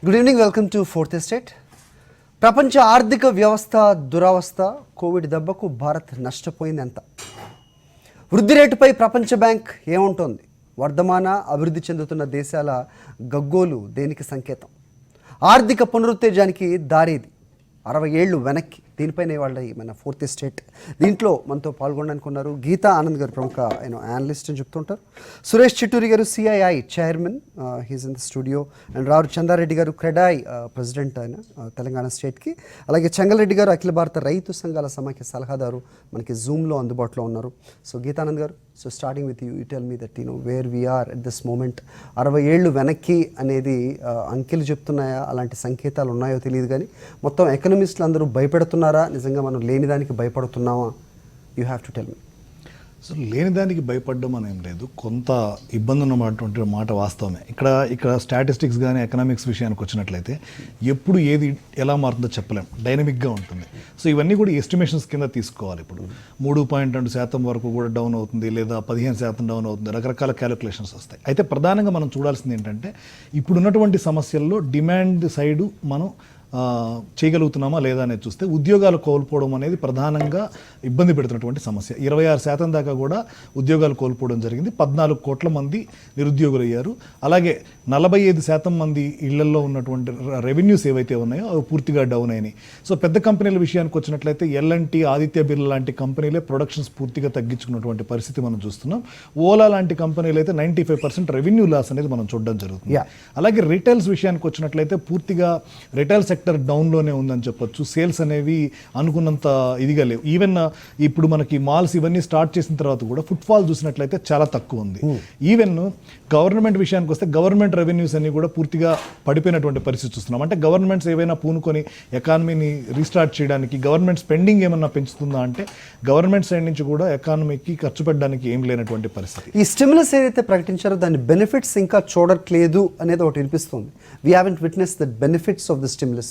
Good evening, welcome to fourth estate. ప్రపంచ ఆర్థిక వ్యవస్థ దురవస్థ, కోవిడ్ దెబ్బకు భారత్ నష్టపోయింది ఎంత? వృద్ధి రేటుపై ప్రపంచ బ్యాంక్ ఏముంటోంది? వర్ధమాన అభివృద్ధి చెందుతున్న దేశాల గగ్గోలు దేనికి సంకేతం? ఆర్థిక పునరుత్తేజానికి దారేది 60 ఏళ్ళు వెనక్కి. దీనిపైన ఇవాళ మన ఫోర్త్ ఎస్టేట్ దీంట్లో మనతో పాల్గొనడానికి ఉన్నారు గీతా ఆనంద్ గారు, ప్రముఖ అనలిస్ట్ అని చెప్తుంటారు. Suresh Chitturi garu, CII chairman, he's in the studio. And Rao Chandareddy garu, CREDAI president ఆయన తెలంగాణ స్టేట్కి. అలాగే చెంగల్రెడ్డి గారు, అఖిల భారత రైతు సంఘాల సమాఖ్య సలహాదారు, మనకి జూమ్లో అందుబాటులో ఉన్నారు. సో గీతానంద్ గారు, so starting with you tell me that where we are at this moment. 60 ఏళ్ళు వెనక్కి అనేది అంకెలు చెప్తున్నాయా, అలాంటి సంకేతాలు ఉన్నాయో తెలియదు, కానీ మొత్తం ఎకనమిస్టులు అందరూ భయపెడుతున్నారా, నిజంగా మనం లేని దానికి భయపడుతున్నామా? You have to tell me. So లేని దానికి భయపడడం అనేం లేదు, కొంత ఇబ్బంది ఉన్నటువంటి మాట వాస్తవమే. ఇక్కడ స్టాటిస్టిక్స్ కానీ ఎకనామిక్స్ విషయానికి వచ్చినట్లయితే ఎప్పుడు ఏది ఎలా మారుతుందో చెప్పలేం, డైనమిక్గా ఉంటుంది. సో ఇవన్నీ కూడా ఎస్టిమేషన్స్ కింద తీసుకోవాలి. ఇప్పుడు 3.2% వరకు కూడా డౌన్ అవుతుంది, లేదా 15% డౌన్ అవుతుంది, రకరకాల క్యాలిక్యులేషన్స్ వస్తాయి. అయితే ప్రధానంగా మనం చూడాల్సింది ఏంటంటే ఇప్పుడున్నటువంటి సమస్యల్లో డిమాండ్ సైడు మనం చేయగలుగుతున్నామా లేదా అనేది చూస్తే ఉద్యోగాలు కోల్పోవడం అనేది ప్రధానంగా ఇబ్బంది పెడుతున్నటువంటి సమస్య. 26% దాకా కూడా ఉద్యోగాలు కోల్పోవడం జరిగింది. 14 కోట్ల మంది నిరుద్యోగులు అయ్యారు. అలాగే 45% మంది ఇళ్లలో ఉన్నటువంటి రెవెన్యూస్ ఏవైతే ఉన్నాయో అవి పూర్తిగా డౌన్ అయినాయి. సో పెద్ద కంపెనీల విషయానికి వచ్చినట్లయితే ఎల్ఎన్టీ, ఆదిత్య బిర్లా లాంటి కంపెనీలే ప్రొడక్షన్స్ పూర్తిగా తగ్గించుకున్నటువంటి పరిస్థితి మనం చూస్తున్నాం. ఓలా లాంటి కంపెనీలు అయితే 95% రెవెన్యూ లాస్ అనేది మనం చూడడం జరుగుతుంది. అలాగే రిటైల్స్ విషయానికి వచ్చినట్లయితే పూర్తిగా రిటైల్ సెక్టర్ డౌన్లోనే ఉందని చెప్పొచ్చు. సేల్స్ అనేవి అనుకున్నంత ఇదిగా లేవు. ఈవెన్ ఇప్పుడు మనకి మాల్స్ ఇవన్నీ స్టార్ట్ చేసిన తర్వాత కూడా ఫుట్ఫాల్ చూసినట్లయితే చాలా తక్కువ ఉంది. ఈవెన్ గవర్నమెంట్ విషయానికి వస్తే గవర్నమెంట్ రెవెన్యూస్ అన్ని కూడా పూర్తిగా పడిపోయినటువంటి పరిస్థితి చూస్తున్నాం. అంటే గవర్నమెంట్స్ ఏవైనా పూనుకొని ఎకానమీని రీస్టార్ట్ చేయడానికి గవర్నమెంట్ స్పెండింగ్ ఏమన్నా పెంచుతుందా అంటే గవర్నమెంట్ సైడ్ నుంచి కూడా ఎకానమీకి ఖర్చు పెట్టడానికి ఏం లేనటువంటి పరిస్థితి. ఈ స్టిమ్యులస్ ఏదైతే ప్రకటించారో దాని బెనిఫిట్స్ ఇంకా చూడట్లేదు అనేది ఒకటి వినిపిస్తుంది. We haven't witness the benefits of the stimulus.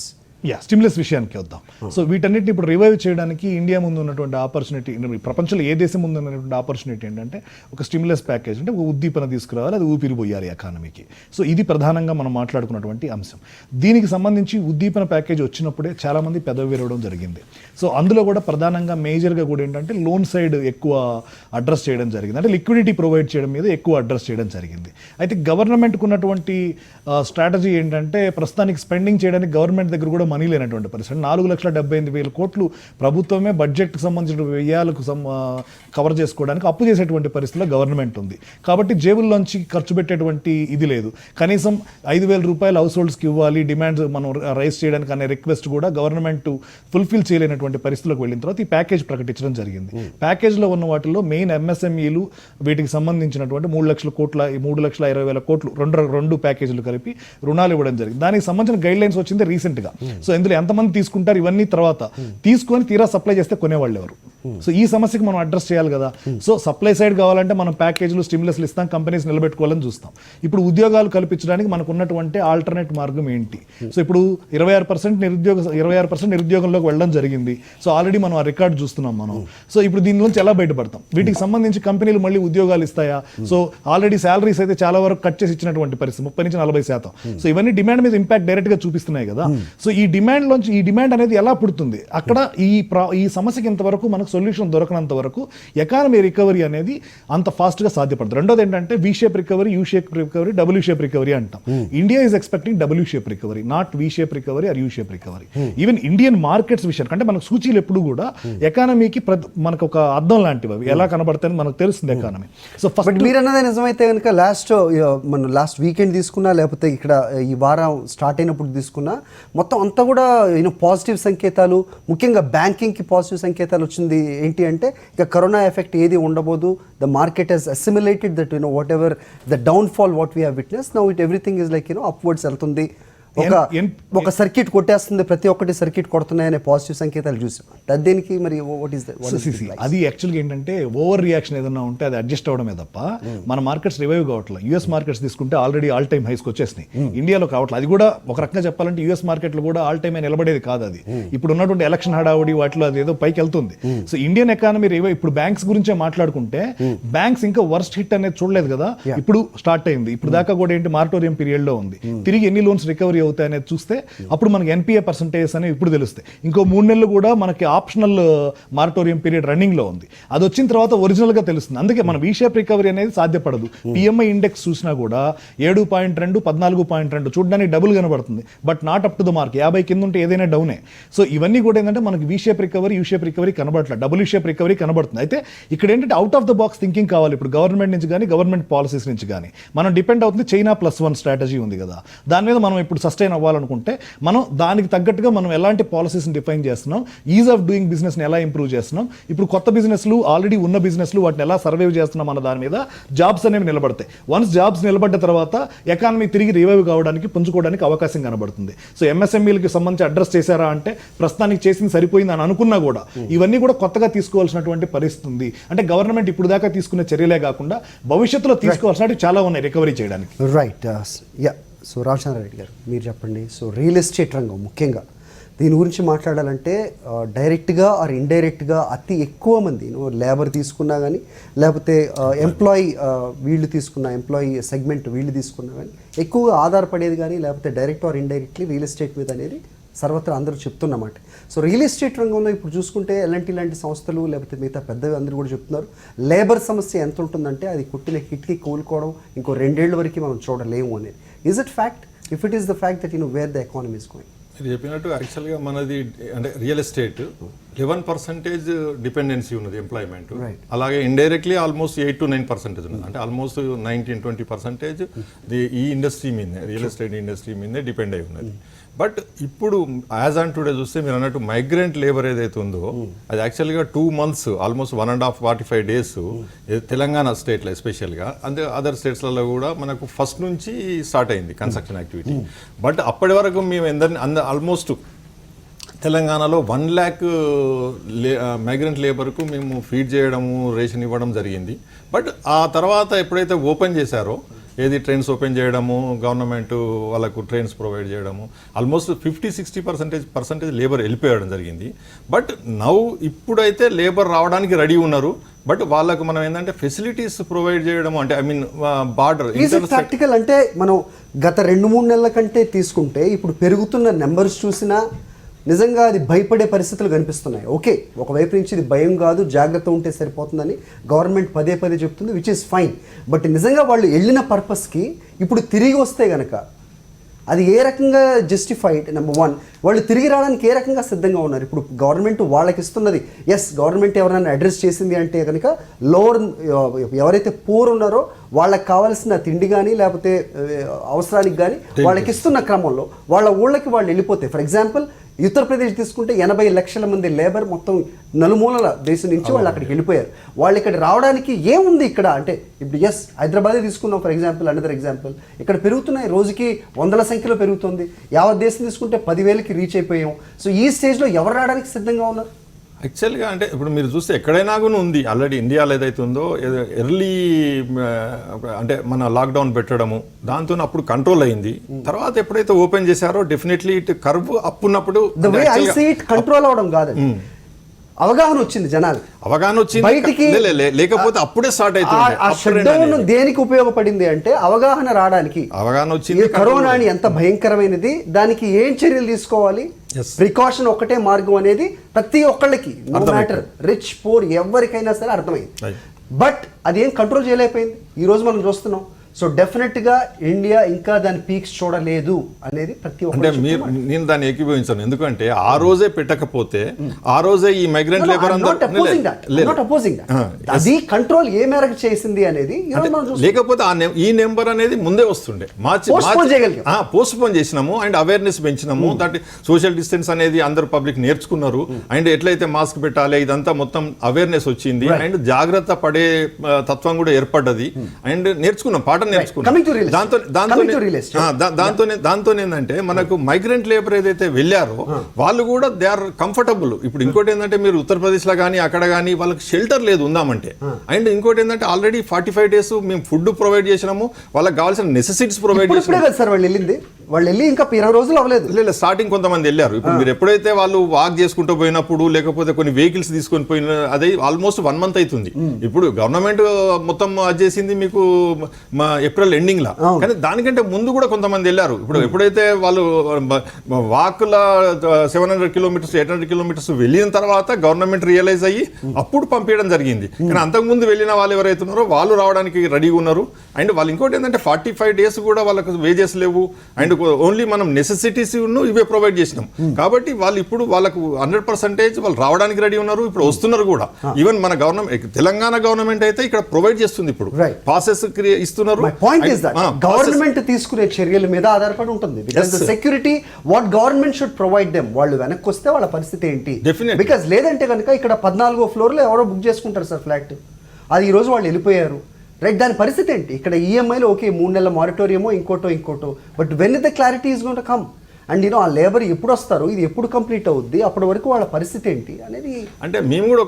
Stimulus విషయానికి వద్దాం. సో వీటన్నిటిని ఇప్పుడు రివైవ్ చేయడానికి ఇండియా ముందు ఉన్నటువంటి ఆపర్చునిటీ, ప్రపంచంలో ఏ దేశం ముందు ఉన్నటువంటి ఆపర్చునిటీ ఏంటంటే ఒక స్టిమ్యులస్ ప్యాకేజ్, అంటే ఒక ఉద్దీపన తీసుకురావాలి, అది ఊపిరి పోయాలి ఎకానమీకి. సో ఇది ప్రధానంగా మనం మాట్లాడుకున్నటువంటి అంశం. దీనికి సంబంధించి ఉద్దీపన ప్యాకేజ్ వచ్చినప్పుడే చాలామంది పెదవి విరవడం జరిగింది. సో అందులో కూడా ప్రధానంగా మేజర్గా కూడా ఏంటంటే లోన్ సైడ్ ఎక్కువ అడ్రస్ చేయడం జరిగింది, అంటే లిక్విడిటీ ప్రొవైడ్ చేయడం మీద ఎక్కువ అడ్రస్ చేయడం జరిగింది. అయితే గవర్నమెంట్కు ఉన్నటువంటి స్ట్రాటజీ ఏంటంటే ప్రస్తుతానికి స్పెండింగ్ చేయడానికి గవర్నమెంట్ దగ్గర కూడా మనీ లేనటువంటి పరిస్థితి. 4,78,000 కోట్లు ప్రభుత్వమే బడ్జెట్కి సంబంధించిన వ్యయాలకు కవర్ చేసుకోవడానికి అప్పు చేసేటువంటి పరిస్థితిలో గవర్నమెంట్ ఉంది. కాబట్టి జేబుల్లోంచి ఖర్చు పెట్టేటువంటి ఇది లేదు. కనీసం 5,000 రూపాయలు హౌస్ హోల్డ్స్కి ఇవ్వాలి, డిమాండ్స్ మనం రైజ్ చేయడానికి అనే రిక్వెస్ట్ కూడా గవర్నమెంట్ ఫుల్ఫిల్ చేయలేనటువంటి పరిస్థితిలోకి వెళ్ళిన తర్వాత ఈ ప్యాకేజ్ ప్రకటించడం జరిగింది. ప్యాకేజ్లో ఉన్న వాటిలో మెయిన్ ఎంఎస్ఎంఈలు, వీటికి సంబంధించినటువంటి 3,20,000 కోట్లు రెండు ప్యాకేజీలు కలిపి రుణాలు ఇవ్వడం జరిగింది. దానికి సంబంధించిన గైడ్ లైన్స్ వచ్చింది రీసెంట్గా. సో ఇందులో ఎంతమంది తీసుకుంటారు ఇవన్నీ తర్వాత తీసుకొని తీరా సప్లై చేస్తే కొనేవాళ్ళు ఎవరు? సో ఈ సమస్యకి మనం అడ్రస్ చేయాలి కదా. సో సప్లై సైడ్ కావాలంటే మనం ప్యాకేజీలు, స్టిమ్యులస్లు ఇస్తాం, కంపెనీస్ నిలబెట్టుకోవాలని చూస్తాం. ఇప్పుడు ఉద్యోగాలు కల్పించడానికి మనకు ఉన్నటువంటి ఆల్టర్నేట్ మార్గం ఏంటి? సో ఇప్పుడు 26% నిరుద్యోగంలోకి వెళ్ళడం జరిగింది. సో ఆల్రెడీ మనం ఆ రికార్డు చూస్తున్నాం మనం. సో ఇప్పుడు దీని నుంచి ఎలా బయటపడతాం? వీటికి సంబంధించి కంపెనీలు మళ్ళీ ఉద్యోగాలు ఇస్తాయా? సో ఆల్రెడీ శాలరీస్ అయితే చాలా వరకు కట్ చేసి ఇచ్చినటువంటి పరిస్థితి, 30-40%. సో ఇవన్నీ డిమాండ్ మీద ఇంపాక్ట్ డైరెక్ట్ గా చూపిస్తున్నాయి కదా. సో ఈ డిమాండ్ అనేది ఎలా పుడుతుంది? అక్కడ ఈ సమస్యకి ఇంతవరకు మనకు సొల్యూషన్ దొరకనంత వరకు ఎకానమీ రికవరీ అనేది అంత ఫాస్ట్ గా సాధ్యపడుతుంది. రెండోది ఏంటంటే V shape recovery, U shape recovery, W shape recovery అంటాం. India is expecting W shape recovery, not V shape recovery or U shape recovery. Even Indian markets విషయానికి అంటే మనకు సూచీలు ఎప్పుడు కూడా ఎకానమీకి మనకు ఒక అర్థం లాంటివి, అవి ఎలా కనబడతాయని మనకు తెలుస్తుంది ఎకానమీ. సో ఫస్ట్ మీరు అన్నది నిజమైతే కనుక లాస్ట్ వీకెండ్ తీసుకున్నా, లేకపోతే ఇక్కడ ఈ వారం స్టార్ట్ అయినప్పుడు తీసుకున్నా, మొత్తం అంతా కూడా పాజిటివ్ సంకేతాలు, ముఖ్యంగా బ్యాంకింగ్కి పాజిటివ్ సంకేతాలు వచ్చింది. ఏంటి అంటే ఇక కరోనా ఎఫెక్ట్ ఏది ఉండబోదు, the market has assimilated that whatever the downfall what we have witness now, everything is like upwards వెళ్తుంది. ఒక సర్క్యూట్ కొట్టేస్తుంది, ప్రతి ఒక్కటి సర్క్యూట్ కొడుతున్నాయనే పాజిటివ్ సంకేతాలు చూసాం. దేనికి మరి అది యాక్చువల్గా ఏంటంటే ఓవర్ రియాక్షన్ ఏదన్నా ఉంటే అది అడ్జస్ట్ అవడమే తప్ప మన మార్కెట్స్ రివైవ్ కావట్లేదు. యూఎస్ మార్కెట్స్ తీసుకుంటే ఆల్రెడీ ఆల్ టైమ్ హైస్కి వచ్చేసినాయి, ఇండియాలో కావట్లేదు. అది కూడా ఒక రకంగా చెప్పాలంటే యూఎస్ మార్కెట్లు కూడా ఆల్ టైమ్ నిలబడేది కాదు. అది ఇప్పుడు ఉన్నటువంటి ఎలక్షన్ హడావుడి వాటిలో అది ఏదో పైకి వెళ్తుంది. సో ఇండియన్ ఎకానమీ రివైవ్, ఇప్పుడు బ్యాంక్స్ గురించే మాట్లాడుకుంటే బ్యాంక్స్ ఇంకా వర్స్ట్ హిట్ అనేది చూడలేదు కదా, ఇప్పుడు స్టార్ట్ అయింది. ఇప్పుడు దాకా కూడా ఏంటి మారటోరియం పీరియడ్ లో ఉంది. తిరిగి ఎన్ని లోన్స్ రికవరీ రికవరీ అవుతాయి అనేది చూస్తే అప్పుడు మనకి ఎన్పిఏ పర్సంటేజెస్ అనేవి ఇప్పుడు తెలుస్తాయి. ఇంకో 3 నెలలు కూడా మనకి ఆప్షనల్ మారటోరియం పీరియడ్ రన్నింగ్లో ఉంది. అది వచ్చిన తర్వాత ఒరిజినల్గా తెలుస్తుంది. అందుకే మన వీ షేప్ రికవరీ అనేది సాధ్యపడదు. పిఎంఐ ఇండెక్స్ చూసినా కూడా 7.2 14.2 చూడడానికి డబుల్ కనబడుతుంది, but not up to the mark. 50 కింద ఉంటే ఏదైనా డౌనే. సో ఇవన్నీ కూడా ఏంటంటే మనకి V shape recovery, U shape recovery కనబడట్లేదు, డబుల్ యూ షేప్ రికవరీ కనబడుతుంది. అయితే ఇక్కడ ఏంటంటే out of the box thinking కావాలి. ఇప్పుడు గవర్నమెంట్ నుంచి కానీ గవర్నమెంట్ పాలసీస్ నుంచి కానీ మనం డిపెండ్ అవుతుంది. చైనా +1 స్ట్రాటజీ ఉంది కదా, దాని మీద మనం ఇప్పుడు సస్టైన్ అవ్వాలనుకుంటే మనం దానికి తగ్గట్టుగా మనం ఎలాంటి పాలసీస్ని డిఫైన్ చేస్తున్నాం, ఈజ్ ఆఫ్ డూయింగ్ బిజినెస్ని ఎలా ఇంప్రూవ్ చేస్తున్నాం, ఇప్పుడు కొత్త బిజినెస్లు ఆల్రెడీ ఉన్న బిజినెస్లు వాటిని ఎలా సర్వైవ్ చేస్తున్నాం అన్న దాని మీద జాబ్స్ అనేవి నిలబడతాయి. వన్స్ జాబ్స్ నిలబడ్డ తర్వాత ఎకానమీ తిరిగి రివైవ్ కావడానికి, పుంజుకోవడానికి అవకాశం కనబడుతుంది. సో ఎంఎస్ఎంఈలకి సంబంధించి అడ్రస్ చేశారా అంటే ప్రస్తుతానికి చేసింది సరిపోయింది అని అనుకున్నా కూడా ఇవన్నీ కూడా కొత్తగా తీసుకోవాల్సినటువంటి పరిస్థితి ఉంది. అంటే గవర్నమెంట్ ఇప్పుడు దాకా తీసుకునే చర్యలే కాకుండా భవిష్యత్తులో తీసుకోవాల్సినవి చాలా ఉన్నాయి రికవరీ చేయడానికి. రైట్. యా. సో రామచంద్రారెడ్డి గారు మీరు చెప్పండి. సో రియల్ ఎస్టేట్ రంగం ముఖ్యంగా దీని గురించి మాట్లాడాలంటే డైరెక్ట్గా ఆర్ ఇండైరెక్ట్గా అతి ఎక్కువ మంది లేబర్ తీసుకున్నా కానీ, లేకపోతే ఎంప్లాయీ వీళ్ళు తీసుకున్న ఎంప్లాయీ సెగ్మెంట్ వీళ్ళు తీసుకున్నా కానీ ఎక్కువగా ఆధారపడేది కానీ, లేకపోతే direct or indirectly real estate మీద అనేది సర్వత్రా అందరూ చెప్తున్నమాట. సో రియల్ ఎస్టేట్ రంగంలో ఇప్పుడు చూసుకుంటే ఎలాంటి లాంటి సంస్థలు లేకపోతే మిగతా పెద్దవి అందరూ కూడా చెప్తున్నారు లేబర్ సమస్య ఎంత ఉంటుందంటే అది కుట్టిన హిట్కి కోలుకోవడం ఇంకో 2 ఏళ్ల వరకు మనం చూడలేము అనేది. Is it fact? If it is the fact that wear the economy is going. మీరు చెప్పినట్టు యాక్చువల్గా మనది అంటే రియల్ ఎస్టేట్ 11% డిపెండెన్సీ ఉన్నది ఎంప్లాయ్మెంట్. అలాగే ఇండైరెక్ట్లీ ఆల్మోస్ట్ 8 to 9% ఉన్నది. అంటే ఆల్మోస్ట్ 19-20% ఈ ఇండస్ట్రీ మీదే, రియల్ ఎస్టేట్ ఇండస్ట్రీ మీదే డిపెండ్ అయి ఉన్నది. బట్ ఇప్పుడు యాజ్ ఆన్ టుడే చూస్తే మీరు అన్నట్టు మైగ్రెంట్ లేబర్ ఏదైతే ఉందో అది యాక్చువల్గా 2 months ఆల్మోస్ట్ 1.5 45 days తెలంగాణ స్టేట్లో ఎస్పెషల్గా, అంటే అదర్ స్టేట్స్లలో కూడా మనకు ఫస్ట్ నుంచి స్టార్ట్ అయింది కన్స్ట్రక్షన్ యాక్టివిటీ. బట్ అప్పటి వరకు మేము ఆల్మోస్ట్ తెలంగాణలో 1 lakh మైగ్రెంట్ లేబర్కు మేము ఫీడ్ చేయడము, రేషన్ ఇవ్వడం జరిగింది. బట్ ఆ తర్వాత ఎప్పుడైతే ఓపెన్ చేశారో ఏది ట్రైన్స్ ఓపెన్ చేయడము, గవర్నమెంట్ వాళ్ళకు ట్రైన్స్ ప్రొవైడ్ చేయడము, ఆల్మోస్ట్ 50-60% లేబర్ వెళ్ళిపోయడం జరిగింది. బట్ ఇప్పుడైతే లేబర్ రావడానికి రెడీ ఉన్నారు. బట్ వాళ్ళకు మనం ఏంటంటే ఫెసిలిటీస్ ప్రొవైడ్ చేయడం, అంటే ఐ మీన్ బార్డర్ ప్రాక్టికల్ అంటే మనం గత 2-3 నెలల కంటే తీసుకుంటే ఇప్పుడు పెరుగుతున్న నెంబర్స్ చూసినా నిజంగా అది భయపడే పరిస్థితులు కనిపిస్తున్నాయి. ఓకే, ఒకవైపు నుంచి ఇది భయం కాదు, జాగ్రత్త ఉంటే సరిపోతుందని గవర్నమెంట్ పదే చెప్తుంది, విచ్ ఇస్ ఫైన్. బట్ నిజంగా వాళ్ళు వెళ్ళిన పర్పస్కి ఇప్పుడు తిరిగి వస్తే కనుక అది ఏ రకంగా జస్టిఫైడ్? నెంబర్ 1, వాళ్ళు తిరిగి రావడానికి ఏ రకంగా సిద్ధంగా ఉన్నారు? ఇప్పుడు గవర్నమెంట్ వాళ్ళకి ఇస్తున్నది, ఎస్ గవర్నమెంట్ ఎవరైనా అడ్రస్ చేసింది అంటే కనుక లోవర్ ఎవరైతే పూర్ ఉన్నారో వాళ్ళకి కావాల్సిన తిండి కానీ లేకపోతే అవసరానికి కానీ వాళ్ళకి ఇస్తున్న క్రమంలో వాళ్ళ ఊళ్ళకి వాళ్ళు వెళ్ళిపోతే, ఫర్ ఎగ్జాంపుల్ ఉత్తరప్రదేశ్ తీసుకుంటే 80 లక్షల మంది లేబర్ మొత్తం నలుమూలల దేశం నుంచి వాళ్ళు అక్కడికి వెళ్ళిపోయారు. వాళ్ళు ఇక్కడ రావడానికి ఏముంది ఇక్కడ అంటే ఇప్పుడు ఎస్ హైదరాబాదే తీసుకున్నాం ఫర్ ఎగ్జాంపుల్, అనదర్ ఎగ్జాంపుల్. ఇక్కడ పెరుగుతున్నాయి, రోజుకి 100ల సంఖ్యలో పెరుగుతుంది. యావత్ దేశం తీసుకుంటే 10,000కి రీచ్ అయిపోయాం. సో ఈ స్టేజ్లో ఎవరు రావడానికి సిద్ధంగా ఉన్నారు? యాక్చువల్గా అంటే ఇప్పుడు మీరు చూస్తే ఎక్కడైనా కూడా ఉంది ఆల్రెడీ. ఇండియాలో ఏదైతే ఉందో ఎర్లీ అంటే మన లాక్డౌన్ పెట్టడము, దాంతో అప్పుడు కంట్రోల్ అయింది. తర్వాత ఎప్పుడైతే ఓపెన్ చేశారో డెఫినెట్లీ ఇట్ కర్వ్ అప్ ఉన్నప్పుడు కంట్రోల్ అవడం కాదు, అవగాహన వచ్చింది, జనాలు అవగాహన వచ్చింది. బయటికి లేకపోతే అప్పుడే స్టార్ట్ అవుతుంది. దేనికి ఉపయోగపడింది అంటే అవగాహన రావడానికి. అవగాహన వచ్చింది. కరోనాని ఎంత భయంకరమైనది, దానికి ఏం చర్యలు తీసుకోవాలి, ప్రికాషన్ ఒకటే మార్గం అనేది ప్రతి ఒక్కళ్ళకి, నో మ్యాటర్ రిచ్ పూర్ ఎవరికైనా సరే అర్థమైంది. బట్ అదేం కంట్రోల్ చేయలేకపోయింది. ఈ రోజు మనం చూస్తున్నాం. సో డెఫినెట్గా ఇండియా ఇంకా దాని పీక్స్ చూడలేదు అనేది ప్రతి ఒక్క. అంటే నేను దాన్ని ఏకీభవించాను. ఎందుకంటే ఆ రోజే పెట్టకపోతే ఆ రోజే ఈ మైగ్రెంట్ లేబర్ అది కంట్రోల్ ఏ మేరకు చేసింది అనేది లేకపోతే ఈ నెంబర్ అనేది ముందే వస్తుండే. పోస్ట్ పోన్ చేసినాము అండ్ అవేర్నెస్ పెంచినాము. దట్ సోషల్ డిస్టెన్స్ అనేది అందరు పబ్లిక్ నేర్చుకున్నారు. అండ్ ఎట్లయితే మాస్క్ పెట్టాలి ఇదంతా మొత్తం అవేర్నెస్ వచ్చింది. అండ్ జాగ్రత్త పడే తత్వం కూడా ఏర్పడ్డది. అండ్ నేర్చుకున్నాం, దాంతో ఏంటంటే మనకు మైగ్రెంట్ లేబర్ ఏదైతే వెళ్ళారో వాళ్ళు కూడా దే ఆర్ కంఫర్టబుల్. ఇప్పుడు ఇంకోటి ఏంటంటే మీరు ఉత్తరప్రదేశ్ లో కానీ అక్కడ కానీ వాళ్ళకి షెల్టర్ లేదు ఉందామంటే. అండ్ ఇంకోటి ఏంటంటే ఆల్రెడీ 45 days మేము ఫుడ్ ప్రొవైడ్ చేసినాము, వాళ్ళకి కావాల్సిన నెసెసిటీస్ ప్రొవైడ్ చేసినాము. సార్ వాళ్ళు వెళ్ళింది వాళ్ళు వెళ్ళి ఇంకా 20 రోజులు అవ్వలేదు. లేదు, స్టార్టింగ్ కొంతమంది వెళ్ళారు. ఇప్పుడు మీరు ఎప్పుడైతే వాళ్ళు వాక్ చేసుకుంటూ పోయినప్పుడు లేకపోతే కొన్ని వెహికల్స్ తీసుకొని పోయిన అదే ఆల్మోస్ట్ 1 month అవుతుంది. ఇప్పుడు గవర్నమెంట్ మొత్తం అది చేసింది మీకు మా ఏప్రిల్ ఎండింగ్ లా, కానీ దానికంటే ముందు కూడా కొంతమంది వెళ్ళారు. ఇప్పుడు ఎప్పుడైతే వాళ్ళు వాకుల 700 kilometers 800 kilometers వెళ్ళిన తర్వాత గవర్నమెంట్ రియలైజ్ అయ్యి అప్పుడు పంపించడం జరిగింది. కానీ అంతకుముందు వెళ్ళిన వాళ్ళు ఎవరైతే ఉన్నారో వాళ్ళు రావడానికి రెడీగా ఉన్నారు. అండ్ వాళ్ళు ఇంకోటి ఏంటంటే 45 days కూడా వాళ్ళకు వేజెస్ లేవు. అండ్ ఓన్లీ మనం నెసెసిటీస్ ఇవే ప్రొవైడ్ చేసినాం. కాబట్టి వాళ్ళు ఇప్పుడు వాళ్ళకు 100% వాళ్ళు రావడానికి రెడీ ఉన్నారు. ఇప్పుడు వస్తున్నారు కూడా. ఈవెన్ మన గవర్నమెంట్ తెలంగాణ గవర్నమెంట్ అయితే ఇక్కడ ప్రొవైడ్ చేస్తుంది. ఇప్పుడు పాసెస్ ఇస్తున్నారు. గవర్నమెంట్ తీసుకునే చర్యల మీద ఆధారపడి ఉంటుంది. Security what government should provide them. వాళ్ళు వెనక్కి వస్తే వాళ్ళ పరిస్థితి ఏంటి? బికాజ్ లేదంటే కనుక ఇక్కడ 14వ floor లో ఎవరో బుక్ చేసుకుంటారు సార్ ఫ్లాట్. అది ఈ రోజు వాళ్ళు వెళ్ళిపోయారు, రైట్? దాని పరిస్థితి ఏంటి? ఇక్కడ ఈఎంఐలో ఓకే 3 నెలల మారిటోరియంలో ఇంకోటో, but when the clarity is going to come and ఆ లేబర్ ఎప్పుడు వస్తారు, ఇది ఎప్పుడు కంప్లీట్ అవుద్ది, అప్పటి వరకు వాళ్ళ పరిస్థితి ఏంటి అనేది. అంటే మేము కూడా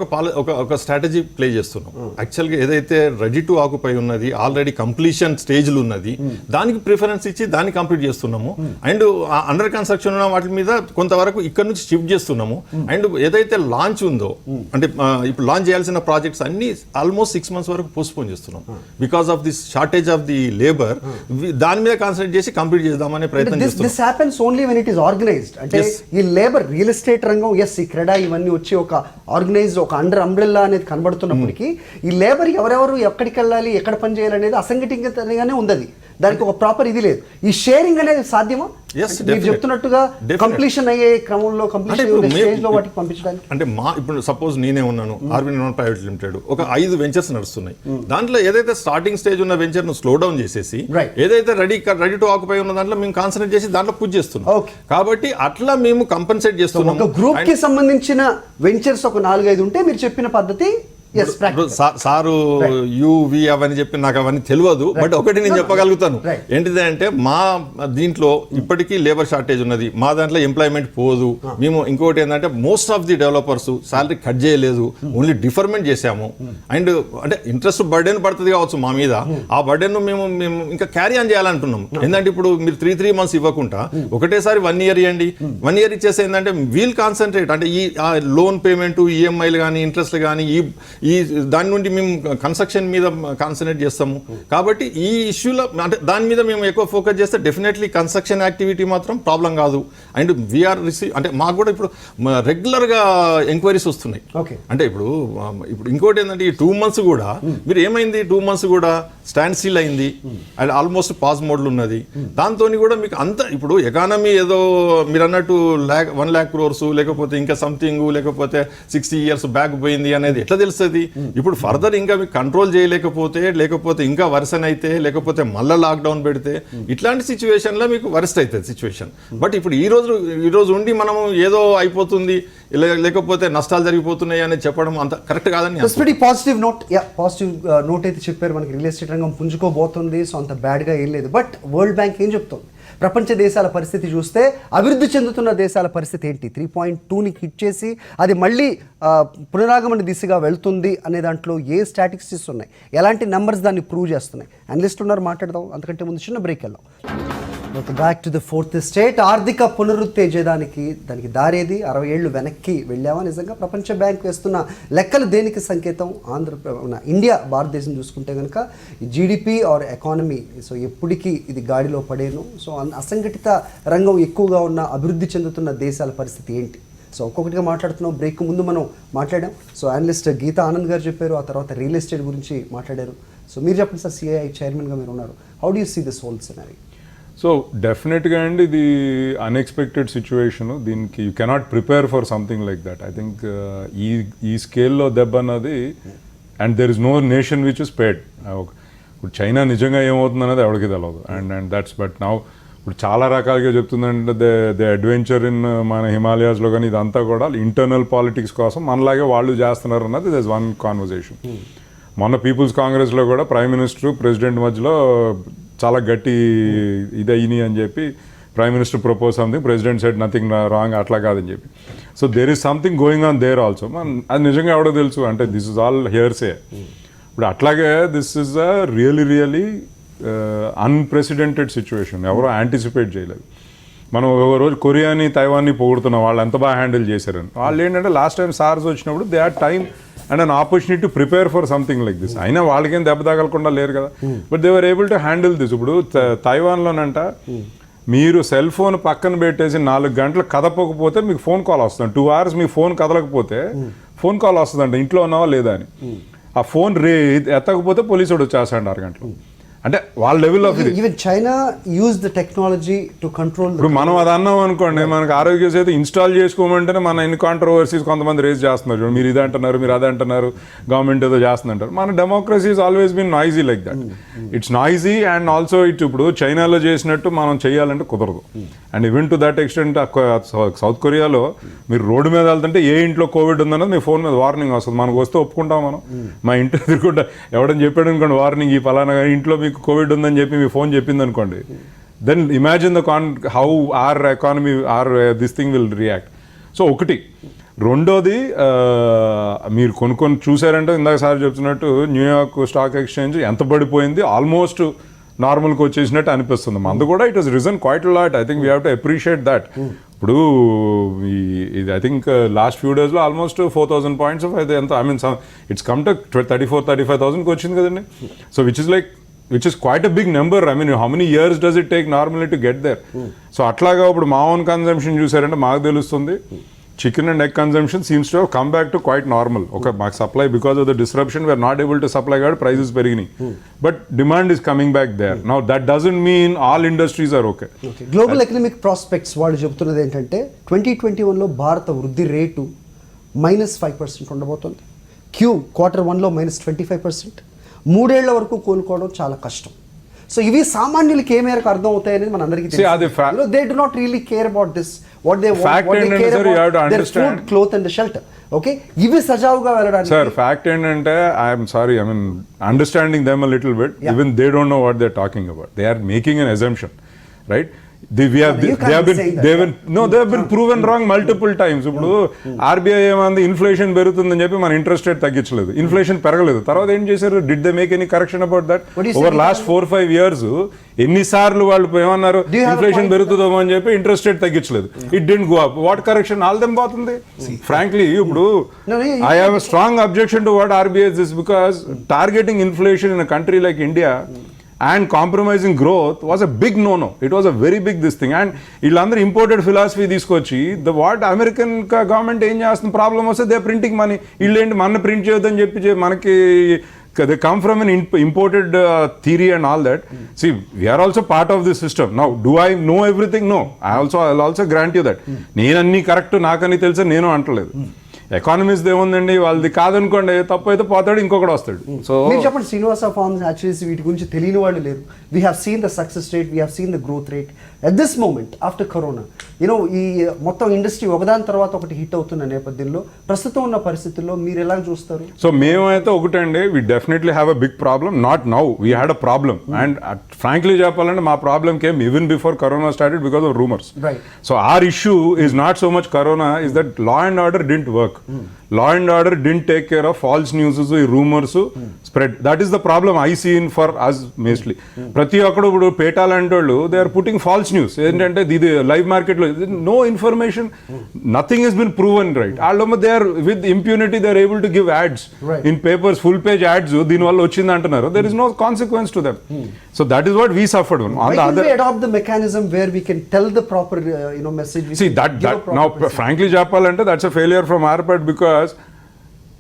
ఒక స్ట్రాటజీ ప్లే చేస్తున్నాం. యాక్చువల్గా ఏదైతే రెడీ టు ఆక్యుపై ఉన్నది, ఆల్రెడీ కంప్లీషన్ స్టేజ్లు ఉన్నది, దానికి ప్రిఫరెన్స్ ఇచ్చి దాన్ని కంప్లీట్ చేస్తున్నాము. అండ్ అండర్ కన్స్ట్రక్షన్ ఉన్న వాటి మీద కొంతవరకు ఇక్కడ నుంచి షిఫ్ట్ చేస్తున్నాము. అండ్ ఏదైతే లాంచ్ ఉందో, అంటే ఇప్పుడు లాంచ్ చేయాల్సిన ప్రాజెక్ట్స్ అన్ని ఆల్మోస్ట్ 6 months వరకు పోస్ట్పోన్ చేస్తున్నాం because of this shortage of the labour. దాని మీద కాన్సన్ట్రేట్ చేసి కంప్లీట్ చేద్దామనే ప్రయత్నం చేస్తున్నాం. when it is organized అంటే ఈ లేబర్ రియల్ ఎస్టేట్ రంగం ఈ క్రెడా ఇవన్నీ వచ్చి ఒక ఆర్గనైజ్డ్ ఒక అండర్ అంబ్రెల్లా అనేది కనబడుతున్నప్పటికీ ఈ లేబర్ ఎవరెవరు ఎక్కడికి వెళ్ళాలి, ఎక్కడ పని చేయాలి అనేది అసంఘటితంగానే ఉంది. దానికి ఒక ప్రాపర్ ఇది లేదు. ఈ షేరింగ్ అనేది సాధ్యమా? మీరు చెప్తున్నట్టుగా కంప్లీషన్ అయ్యే క్రమంలో వాటికి పంపించడానికి అంటే ఇప్పుడు సపోజ్ నేనే ఉన్నాను, ఆర్విన్ ప్రైవేట్ లిమిటెడ్, ఒక 5 వెంచర్స్ నడుస్తున్నాయి. దాంట్లో ఏదైతే స్టార్టింగ్ స్టేజ్ ఉన్న వెంచర్ ను స్లో డౌన్ చేసేసి ఏదైతే రెడీ టు ఆక్యుపై ఉన్న దాంట్లో మేము కాన్సన్ట్రేట్ చేసి దాంట్లో పూజ చేస్తున్నాం. కాబట్టి అట్లా మేము కంపెన్సేట్ చేస్తున్నాం. ఒక గ్రూప్ కి సంబంధించిన వెంచర్స్ ఒక 4-5 ఉంటే మీరు చెప్పిన పద్ధతి సారు యువి అవన్నీ చెప్పి నాకు అవన్నీ తెలియదు. బట్ ఒకటి నేను చెప్పగలుగుతాను ఏంటిది అంటే మా దీంట్లో ఇప్పటికీ లేబర్ షార్టేజ్ ఉన్నది. మా దాంట్లో ఎంప్లాయ్మెంట్ పోదు. మేము ఇంకోటి ఏంటంటే most of the developers salary cut చేయలేదు, ఓన్లీ డిఫర్మెంట్ చేశాము. అండ్ అంటే ఇంట్రెస్ట్ బర్డెన్ పడుతుంది కావచ్చు మా మీద, ఆ బర్డెన్ మేము ఇంకా క్యారీ ఆన్ చేయాలంటున్నాం. ఏంటంటే ఇప్పుడు మీరు 3 months ఇవ్వకుండా ఒకటేసారి 1 year ఇవ్వండి. 1 year ఇచ్చేసి ఏంటంటే వీల్ కాన్సన్ట్రేట్ అంటే ఈ లోన్ పేమెంట్, ఈఎంఐలు కానీ ఇంట్రెస్ట్లు కానీ ఈ దాని నుండి మేము కన్స్ట్రక్షన్ మీద కాన్సన్ట్రేట్ చేస్తాము. కాబట్టి ఈ ఇష్యూలో అంటే దాని మీద మేము ఎక్కువ ఫోకస్ చేస్తే డెఫినెట్లీ కన్స్ట్రక్షన్ యాక్టివిటీ మాత్రం ప్రాబ్లం కాదు. అండ్ వీఆర్ అంటే మాకు కూడా ఇప్పుడు రెగ్యులర్గా ఎంక్వైరీస్ వస్తున్నాయి. అంటే ఇప్పుడు ఇంకోటి ఏంటంటే ఈ 2 months కూడా మీరు ఏమైంది, 2 months కూడా స్టాండ్ స్టిల్ అయింది అండ్ ఆల్మోస్ట్ పాజ్ మోడ్లు ఉన్నది. దాంతో కూడా మీకు అంత ఇప్పుడు ఎకానమీ ఏదో మీరు అన్నట్టు 1 lakh crores లేకపోతే ఇంకా సంథింగ్ లేకపోతే 60 years బ్యాక్ పోయింది అనేది ఎట్లా తెలుస్తుంది? ఇప్పుడు ఫర్దర్ ఇంకా మీకు కంట్రోల్ లేకపోతే ఇంకా వర్సన్ అయితే లేకపోతే మళ్ళీ లాక్డౌన్ పెడితే ఇట్లాంటి సిచ్యువేషన్ లో మీకు వరస్ట్ అవుతుంది సిచ్యువేషన్. బట్ ఇప్పుడు ఈ రోజు ఉండి మనం ఏదో అయిపోతుంది లేకపోతే నష్టాలు జరిగిపోతున్నాయి అని చెప్పడం అంత కరెక్ట్ కాదని పాజిటివ్ నోట్ అయితే చెప్పారు. మనకి రియల్ ఎస్టేట్ రంగం పుంజుకోబోతుంది, సో అంత బ్యాడ్ గా ఏం లేదు. బట్ వరల్డ్ బ్యాంక్ ఏం చెప్తుంది? ప్రపంచ దేశాల పరిస్థితి చూస్తే అభివృద్ధి చెందుతున్న దేశాల పరిస్థితి ఏంటి? 3.2ని హిట్ చేసి అది మళ్ళీ పునరాగమన దిశగా వెళ్తుంది అనే దాంట్లో ఏ స్టాటిస్టిక్స్ ఉన్నాయి, ఎలాంటి నెంబర్స్ దాన్ని ప్రూవ్ చేస్తున్నాయి? అనలిస్ట్ ఉన్నారు, మాట్లాడదాం. అంతకంటే ముందు చిన్న బ్రేక్ వెళ్దాం. Back to the 4th estate. ఆర్థిక పునరుత్తేజానికి దానికి దారేది 60 ఏళ్ళు వెనక్కి వెళ్ళామా? నిజంగా ప్రపంచ బ్యాంక్ వేస్తున్న లెక్కలు దేనికి సంకేతం? ఇండియా భారతదేశం చూసుకుంటే కనుక జీడిపి ఆర్ ఎకానమీ సో ఎప్పటికీ ఇది గాడిలో పడేను. సో అసంఘటిత రంగం ఎక్కువగా ఉన్న అభివృద్ధి చెందుతున్న దేశాల పరిస్థితి ఏంటి? సో ఒక్కొక్కటిగా మాట్లాడుతున్నాం. బ్రేక్ ముందు మనం మాట్లాడాం. సో అనలిస్ట్ గీతా ఆనంద్ గారు చెప్పారు, ఆ తర్వాత రియల్ ఎస్టేట్ గురించి మాట్లాడారు. సో మీరు చెప్పండి సార్, సిఐఐ చైర్మన్గా మీరు ఉన్నారు. How do you see this whole scenario? So డెఫినెట్గా అండి ఇది అన్ఎక్స్పెక్టెడ్ సిచ్యువేషన్. దీనికి you cannot prepare for something like that. I think ఈ స్కేల్లో దెబ్బ అన్నది and there is no nation which is paid. ఇప్పుడు చైనా నిజంగా ఏమవుతుంది అనేది ఎవరికి తెలియదు. అండ్ దట్స్ బట్ నౌ ఇప్పుడు చాలా రకాలుగా చెప్తుందంటే దే అడ్వెంచర్ ఇన్ మన హిమాలయాస్లో కానీ ఇదంతా కూడా ఇంటర్నల్ పాలిటిక్స్ కోసం మనలాగే వాళ్ళు చేస్తున్నారు అన్నది దర్ ఇస్ వన్ కాన్వర్జేషన్. మొన్న పీపుల్స్ కాంగ్రెస్లో కూడా ప్రైమ్ మినిస్టర్ ప్రెసిడెంట్ మధ్యలో చాలా గట్టి ఇదయినాయి అని చెప్పి prime minister propose something, president said nothing wrong, అట్లా కాదని చెప్పి. So there is something going on there also. అది నిజంగా ఎవడో తెలుసు అంటే దిస్ ఇస్ ఆల్ హియర్సే. ఇప్పుడు అట్లాగే this is a really unprecedented situation, ఎవరో యాంటిసిపేట్ చేయలేదు. మనం ఒక రోజు కొరియాని తైవాన్ని పొగుడుతున్నాం, వాళ్ళు ఎంత బాగా హ్యాండిల్ చేశారని. వాళ్ళు ఏంటంటే లాస్ట్ టైం సార్స్ వచ్చినప్పుడు they had time and an opportunity to prepare for something like this. అయినా వాళ్ళకేం దెబ్బ తగలకుండా లేరు కదా, but they were able to handle this. ఇప్పుడు తైవాన్లోనంట మీరు సెల్ ఫోన్ పక్కన పెట్టేసి 4 గంటలు కదపకపోతే మీకు ఫోన్ కాల్ వస్తుంది. 2 hours మీ ఫోన్ కదలకపోతే ఫోన్ కాల్ వస్తుందంట, ఇంట్లో ఉన్నావా లేదా అని. ఆ ఫోన్ ఎత్తకపోతే పోలీసు వాడు వచ్చేస్తాడు 6 గంటలు. అంటే వాళ్ళ లెవెల్ ఆఫ్ ఇది. Even China use the technology to control. ఇప్పుడు మనం అది అన్నాం అనుకోండి, మనకు ఆరోగ్య సేతు ఇన్స్టాల్ చేసుకోమంటేనే మన ఎన్ని కాంట్రవర్సీస్ కొంతమంది రేజ్ చేస్తున్నారు. చూడండి, మీరు ఇది అంటున్నారు, మీరు అది అంటున్నారు, గవర్నమెంట్ ఏదో చేస్తుందంటారు. మన democracy is always been noisy like that. It's noisy and also it ఇప్పుడు చైనాలో చేసినట్టు మనం చేయాలంటే కుదరదు. And even to that extent south కొరియాలో మీరు రోడ్డు మీద వెళ్తుంటే ఏ ఇంట్లో కోవిడ్ ఉందన్నది మీ ఫోన్ మీద వార్నింగ్ వస్తుంది. మనకు వస్తే ఒప్పుకుంటాం మనం. మా ఇంట్లో తిరుగుంటా ఎవడని చెప్పాడు అనుకోండి వార్నింగ్, ఈ పలానా ఇంట్లో మీకు కోవిడ్ ఉందని చెప్పి మీ ఫోన్ చెప్పింది అనుకోండి, then imagine the how our economy or this thing will react. So ఒకటి. రెండోది, మీరు కొన్ని చూసారంటే ఇందాక సార్ చెప్తున్నట్టు న్యూయార్క్ స్టాక్ ఎక్స్చేంజ్ ఎంత పడిపోయింది, ఆల్మోస్ట్ నార్మల్కి వచ్చేసినట్టు అనిపిస్తుంది. మందు కూడా it was risen quite lot. I think we have to appreciate that. ఇప్పుడు ఇది ఐ థింక్ లాస్ట్ ఫ్యూ డేస్లో ఆల్మోస్ట్ 4,000 points అయితే ఎంత, I mean it's come to 34,000-35,000కి వచ్చింది కదండి. So which is quite a big number. I mean, how many years does it take normally to get there? So అట్లాగా ఇప్పుడు మా own consumption చూసారంటే మాకు తెలుస్తుంది chicken and egg consumption seems to come back to quite normal. మాకు supply because of the disruption we're not able to supply కాబట్టి prices పెరిగినాయి. But demand is coming back there. Now that doesn't mean all industries are okay. Global economic prospects వాళ్ళు చెబుతున్నది ఏంటంటే 2021లో భారత వృద్ధి rate -5% ఉండబోతుంది. Q1లో -25%. 3 ఏళ్ల వరకు కోలుకోవడం చాలా కష్టం. సో ఇవి సామాన్యులకి ఏ మేరకు అర్థం అవుతాయి అనేది మన అందరికీ తెలుసు. They do not really care about this. What they care about their food, cloth and shelter. Okay, ఇవి సజావుగా వెళ్ళడానికి. సార్ ఫ్యాక్ట్ ఏంటంటే, I'm sorry, I mean understanding them a little bit, even they don't know what they are talking about. They are making an assumption, right? They have been proven wrong multiple times. ఇప్పుడు RBI ఏమంది, inflation పెరుగుతుందని చెప్పి మన interest rate తగ్గించలేదు, inflation పెరగలేదు. తర్వాత ఏం చేశారు? Did they make any correction about that? Over last 4-5 years ఎన్నిసార్లు వాళ్ళు ఏమన్నారు, ఇన్ఫ్లేషన్ పెరుగుతుందేమో అని చెప్పి ఇంట్రెస్ట్ రేట్ తగ్గించలేదు. It didn't go up. What correction? All them పోతుంది. ఫ్రాంక్లీ ఇప్పుడు I have a strong objection to what RBI is this, because targeting inflation in a country like India and compromising growth was a big no-no. It was a very big this thing. And illandru imported philosophy తీసుకొచ్చి what American government ఏం చేస్తుంది, problem వస్తే they printing money, వీళ్ళేంటి మన print చేయొద్దని చెప్పి మనకి they come from an imported theory and all that. See, we are also part of this system. Now, do I know everything? No. I'll also grant you that. నేను అన్ని correct, నాకని తెలుసా నేను అంటలేదు. ఎకానమీస్ ఏముందండి, వాళ్ళది కాదనుకోండి, తప్పు అయితే పోతాడు, ఇంకొకటి వస్తాడు. సో మీరు చెప్పండి శ్రీనివాస ఫార్మ్స్ యాక్చువల్లీ వీటి గురించి తెలియని వాళ్ళు లేరు. We have seen the success rate, we have seen the growth rate at this moment after corona. You know ఈ మొత్తం ఇండస్ట్రీ ఒకదాని తర్వాత ఒకటి హిట్ అవుతున్న నేపథ్యంలో ప్రస్తుతం ఉన్న పరిస్థితుల్లో మీరు ఎలా చూస్తారు? సో మేమైతే ఒకటండి, we definitely have a big problem. Not now, we had a problem. And frankly చెప్పాలంటే మా problem came even before corona started because of rumours. So our issue is not so much corona, is that law and order didn't work. Law and order didn't take care of false news, rumors spread. That is the problem I see in for us mostly. ప్రతి ఒక్కడు ఇప్పుడు పేటాలంటే వాళ్ళు they are putting false news. ఏంటంటే ఇది live మార్కెట్లో no information, nothing has been proven, right? వాళ్ళు they are with impunity they are able to give ads in papers, full page ads, దీనివల్ల వచ్చింది అంటున్నారు. There is no consequence to them. So that is what we suffered. On the other, we adopt the mechanism where we can tell the proper message. See that now frankly చెప్పాలంటే that's a failure from our part, because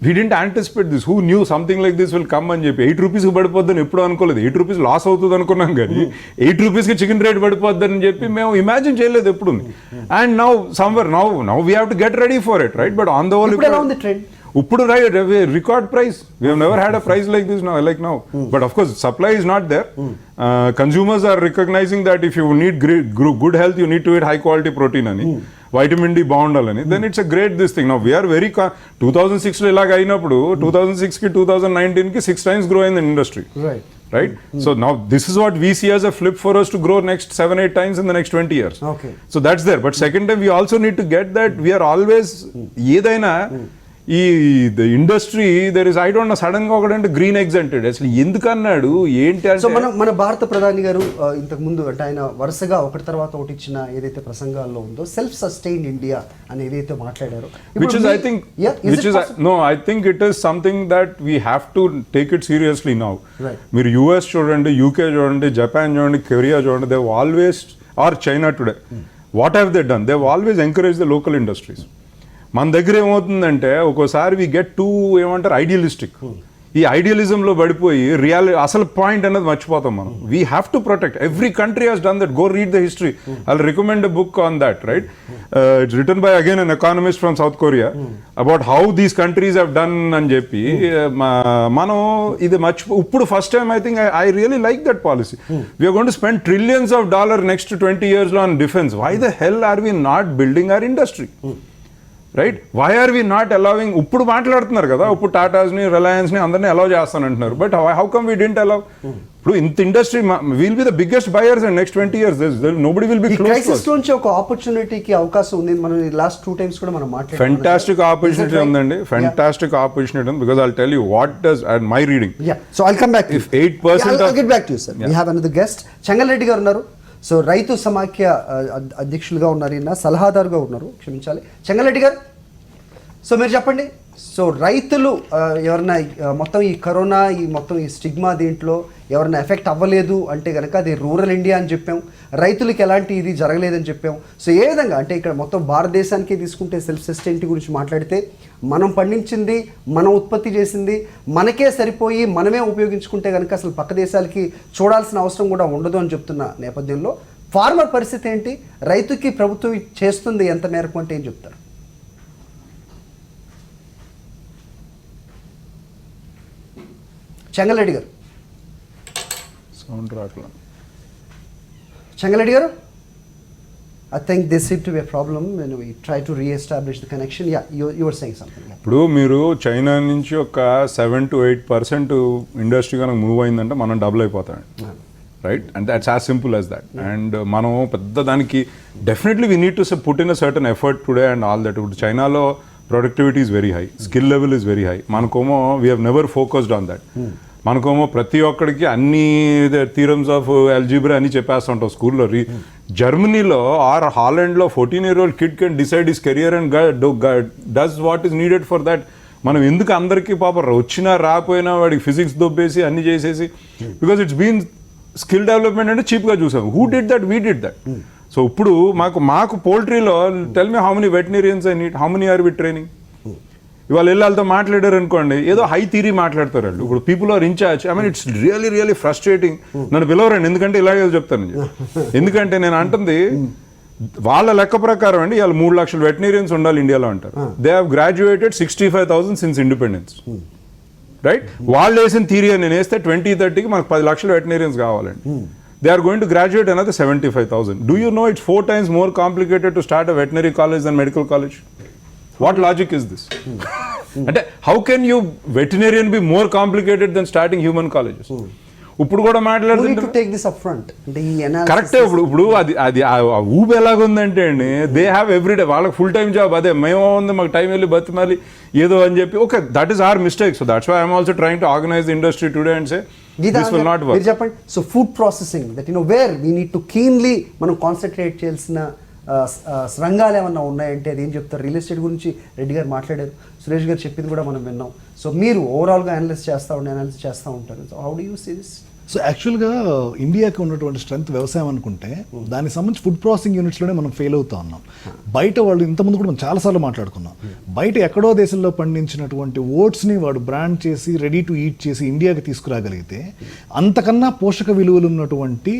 we didn't anticipate this. Who knew something like this will come అని చెప్పి 8 రూపీస్కి పడిపోద్దని ఎప్పుడు అనుకోలేదు. 8 rupees loss అవుతుంది అనుకున్నాం, కానీ 8 రూపీస్కి చికెన్ రేట్ పడిపోద్దని చెప్పి మేము ఇమాజిన్ చేయలేదు ఎప్పుడు. And now somewhere now we have to get ready for it, right? But on the whole ఇప్పుడు record price, we have never had a price like this now, like now. But of course supply is not there. Consumers are recognising that if you need good health you need to eat high quality protein అని, vitamin D బాగుండాలని, then it's a great this thing. Now we're very 2006లో ఇలాగ అయినప్పుడు 2006కి 2019కి 6 times grow అయింది industry, right? So now this is what we see as a flip for us to grow next 7-8 times in the next 20 years. Okay. So that's there. But second time we also need to get that we are always ఏదైనా ఈ industry there is I don't know sudden గా ఒకటంటే green ఎగ్జెంటెడ్ అసలు ఎందుకన్నాడు ఏంటి so అంటే మన భారత ప్రధాని గారు ఇంతకు ముందు అంటే ఆయన వరుసగా ఒకటి తర్వాత ఒకటి ఇచ్చిన ఏదైతే ప్రసంగాల్లో ఉందో సెల్ఫ్ సస్టైన్డ్ ఇండియా అని ఏదైతే మాట్లాడారో which is I think which is no I think it is something that we have to take it seriously now. Right. మీరు యుఎస్ చూడండి, యూకే చూడండి, జపాన్ చూడండి, కొరియా చూడండి, they always are China today what have they done, they always encourage the local industries. మన దగ్గర ఏమవుతుందంటే ఒక్కోసారి we get two ఏమంటారు ఐడియలిస్టిక్, ఈ ఐడియలిజంలో పడిపోయి అసలు పాయింట్ అనేది మర్చిపోతాం మనం. We have to protect, every country has done that, go read the history. I recommend a book on that, right? It's written by again an economist from South Korea about how these countries have done అని చెప్పి. మనం ఇది ఇప్పుడు first time I think I really like that policy. We're going to spend trillions of dollar next 20 years on defence. Why the hell are we not building our industry? Right, why are we not allowing? ఇప్పుడు మాట్లాడుతున్నారు కదా, ఇప్పుడు టాటాస్ని, రిలయన్స్ని అందరినీ allow చేస్తానంటున్నారు. But how come we didn't allow? ఇప్పుడు ఇంత industry will be the biggest buyers and next 20 years nobody will be close. Crisis నుంచి ఒక ఆపర్చునిటీకి అవకాశం ఉంది. మనం లాస్ట్ 2 times కూడా మనం మాట్లాడాం. ఫెంటాస్టిక్ ఆపర్చునిటీ ఉందండి, ఫెంటాస్టిక్ ఆపర్చునిటీ ఉంది. Because I'll tell you what does and my reading. So I'll come back. If 8% I'll get back to you, sir. We have another guest. Chengalreddy గారు ఉన్నారు. సో రైతు సమాఖ్య అధ్యక్షులుగా ఉన్నారు, ఈయన సలహాదారుగా ఉన్నారు, క్షమించాలి. చెంగల్రెడ్డి గారు, సో మీరు చెప్పండి. సో రైతులు ఎవరైనా మొత్తం ఈ కరోనా ఈ మొత్తం ఈ స్టిగ్మా దీంట్లో ఎవరైనా ఎఫెక్ట్ అవ్వలేదు అంటే కనుక అది రూరల్ ఇండియా అని చెప్పాం, రైతులకి ఎలాంటి ఇది జరగలేదని చెప్పాం. సో ఏ విధంగా అంటే ఇక్కడ మొత్తం భారతదేశానికి తీసుకుంటే సెల్ఫ్ సస్టైనిటీ గురించి మాట్లాడితే మనం పండించింది, మనం ఉత్పత్తి చేసింది మనకే సరిపోయి మనమే ఉపయోగించుకుంటే కనుక అసలు పక్క దేశాలకి చూడాల్సిన అవసరం కూడా ఉండదు అని చెప్తున్న నేపథ్యంలో ఫార్మర్ పరిస్థితి ఏంటి, రైతుకి ప్రభుత్వం చేస్తుంది ఎంత మేరకు అంటే ఏం చెప్తారు? చెంగల్రెడ్డి గారు, సౌండ్ రాట్లా. చెంగల్రెడ్డి గారు, I think there seemed to be a problem when we try to re-establish the connection. Yeah, you were saying something. Yeah. ఇప్పుడు మీరు చైనా నుంచి ఒక 7 to 8% ఇండస్ట్రీ కనుక మూవ్ అయిందంటే మనం డబుల్ అయిపోతాం, right? And that's as simple as that. And మనం పెద్ద దానికి definitely we need to put in a certain effort today and all that. ఇప్పుడు చైనాలో productivity is very high, skill level is very high. మనకోమో we have never focused on that. మనకోమో ప్రతి ఒక్కడికి అన్ని థీరమ్స్ ఆఫ్ అల్జీబ్రా అని చెప్పేస్తుంటాం స్కూల్లో. జర్మనీలో ఆర్ హాలండ్లో 14-year-old kid can decide his career and does what is needed for that. మనం ఎందుకు అందరికీ పాప వచ్చినా రాకపోయినా వాడికి ఫిజిక్స్ దొబ్బేసి అన్ని చేసేసి, because it's been skill development అంటే చీప్గా చూసాం. Who did that? We did that. So ఇప్పుడు మాకు పోల్ట్రీలో tell me how many veterinarians I need, how many are with training? ఇవాళ వాళ్ళతో మాట్లాడారు అనుకోండి, ఏదో హై థీరీ మాట్లాడతారు వాళ్ళు. ఇప్పుడు people are in charge. I mean it's really really frustrating. నన్ను పిలవరండి, ఎందుకంటే ఇలాగే చెప్తాను. ఎందుకంటే నేను అంటుంది వాళ్ళ లెక్క ప్రకారం అండి ఇవాళ 3 లక్షల వెటనరీయన్స్ ఉండాలి ఇండియాలో అంటారు. They have graduated 65,000 since independence, right? వాళ్ళు వేసిన థీరీ నేను వేస్తే 2030కి మనకు 10 లక్షల వెటనరీయన్స్ కావాలండి. They are going to graduate another 75,000. Do you know it's 4 times more complicated to start a veterinary college than medical college? What logic is this? అంటే how can you veterinarian be more complicated than starting human colleges? ఇప్పుడు కూడా కరెక్టే. ఇప్పుడు అది ఊబి ఎలాగుందంటే అండి, they have everyday వాళ్ళకి full time job. అదే మేము ఉంది మాకు టైం వెళ్ళి బతిమాలి ఏదో అని చెప్పి. Okay, that is our mistake. So that's why I'm also trying to organise the industry today and say this will not work. చెప్పండి. So food processing that where we need to keenly మనం concentrate చేయాల్సిన రంగాలు ఏమన్నా ఉన్నాయంటే అది ఏం చెప్తారు? Real estate గురించి రెడ్డి గారు మాట్లాడారు, సురేష్ గారు చెప్పింది కూడా మనం విన్నాం. సో మీరు ఓవరాల్గా అనాలిసిస్ చేస్తూ ఉంటారు. So how do you see this? So యాక్చువల్గా ఇండియాకి ఉన్నటువంటి స్ట్రెంత్ వ్యవసాయం అనుకుంటే దానికి సంబంధించి ఫుడ్ ప్రాసెసింగ్ యూనిట్స్లోనే మనం ఫెయిల్ అవుతా ఉన్నాం. బయట వాళ్ళు ఇంతకుముందు కూడా మనం చాలాసార్లు మాట్లాడుకున్నాం, బయట ఎక్కడో దేశంలో పండించినటువంటి ఓట్స్ని వాడు బ్రాండ్ చేసి రెడీ టు ఈట్ చేసి ఇండియాకి తీసుకురాగలిగితే అంతకన్నా పోషక విలువలు ఉన్నటువంటి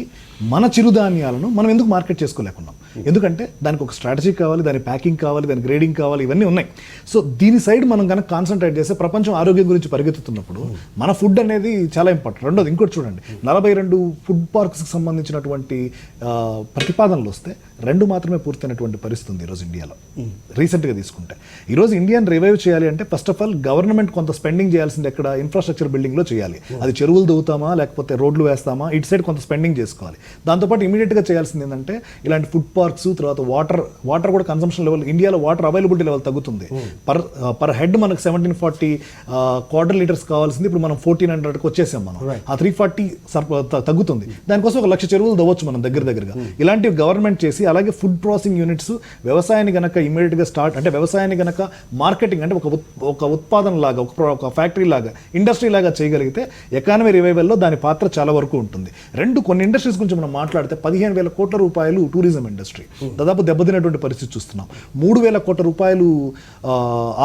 మన చిరుధాన్యాలను మనం ఎందుకు మార్కెట్ చేసుకోలేకున్నాం? ఎందుకంటే దానికి ఒక స్ట్రాటజీ కావాలి, దాని ప్యాకింగ్ కావాలి, దాని గ్రేడింగ్ కావాలి, ఇవన్నీ ఉన్నాయి. సో దీని సైడ్ మనం కనుక కాన్సన్ట్రేట్ చేస్తే ప్రపంచం ఆరోగ్యం గురించి పరిగెత్తుతున్నప్పుడు మన ఫుడ్ అనేది చాలా ఇంపార్టెంట్. రెండోది ఇంకోటి చూడండి, 42 ఫుడ్ పార్క్స్కి సంబంధించినటువంటి ప్రతిపాదనలు వస్తే రెండు మాత్రమే పూర్తయినటువంటి పరిస్థితి ఉంది ఈరోజు ఇండియాలో రీసెంట్గా తీసుకుంటే. ఈరోజు ఇండియాని రివైవ్ చేయాలి అంటే ఫస్ట్ ఆఫ్ ఆల్ గవర్నమెంట్ కొంత స్పెండింగ్ చేయాల్సింది ఎక్కడ ఇన్ఫ్రాస్ట్రక్చర్ బిల్డింగ్లో చేయాలి. అది చెరువులు దవ్వుతామా లేకపోతే రోడ్లు వేస్తామా, ఇటు సైడ్ కొంత స్పెండింగ్ చేసుకోవాలి. దాంతోపాటు ఇమీడియట్గా చేయాల్సింది ఏంటంటే ఇలాంటి ఫుడ్ పార్క్స్, తర్వాత వాటర్ కూడా కన్సంప్షన్ లెవెల్, ఇండియాలో వాటర్ అవైలబిలిటీ లెవెల్ తగ్గుతుంది. పర్ హెడ్ మనకు 1740 క్వార్టర్ లీటర్స్ కావాల్సింది ఇప్పుడు మనం 1400కి వచ్చేసాం మనం. ఆ 340 తగ్గుతుంది. దానికోసం 1,00,000 చెరువులు దవ్వచ్చు మనం దగ్గరగా. ఇలాంటివి గవర్నమెంట్ చేసి, అలాగే ఫుడ్ ప్రాసెసింగ్ యూనిట్స్ వ్యవసాయాన్ని గనక ఇమీడియట్గా స్టార్ట్ అంటే వ్యవసాయాన్ని గనక మార్కెటింగ్ అంటే ఒక ఉత్పాదన లాగా, ఒక ఫ్యాక్టరీ లాగా, ఇండస్ట్రీ లాగా చేయగలిగితే ఎకానమీ రివైవల్లో దాని పాత్ర చాలా వరకు ఉంటుంది. కొన్ని ఇండస్ట్రీస్ గురించి మనం మాట్లాడితే 15,000 కోట్ల రూపాయలు టూరిజం ఇండస్ట్రీ దాదాపు దెబ్బతినేటువంటి పరిస్థితి చూస్తున్నాం. 3,000 కోట్ల రూపాయలు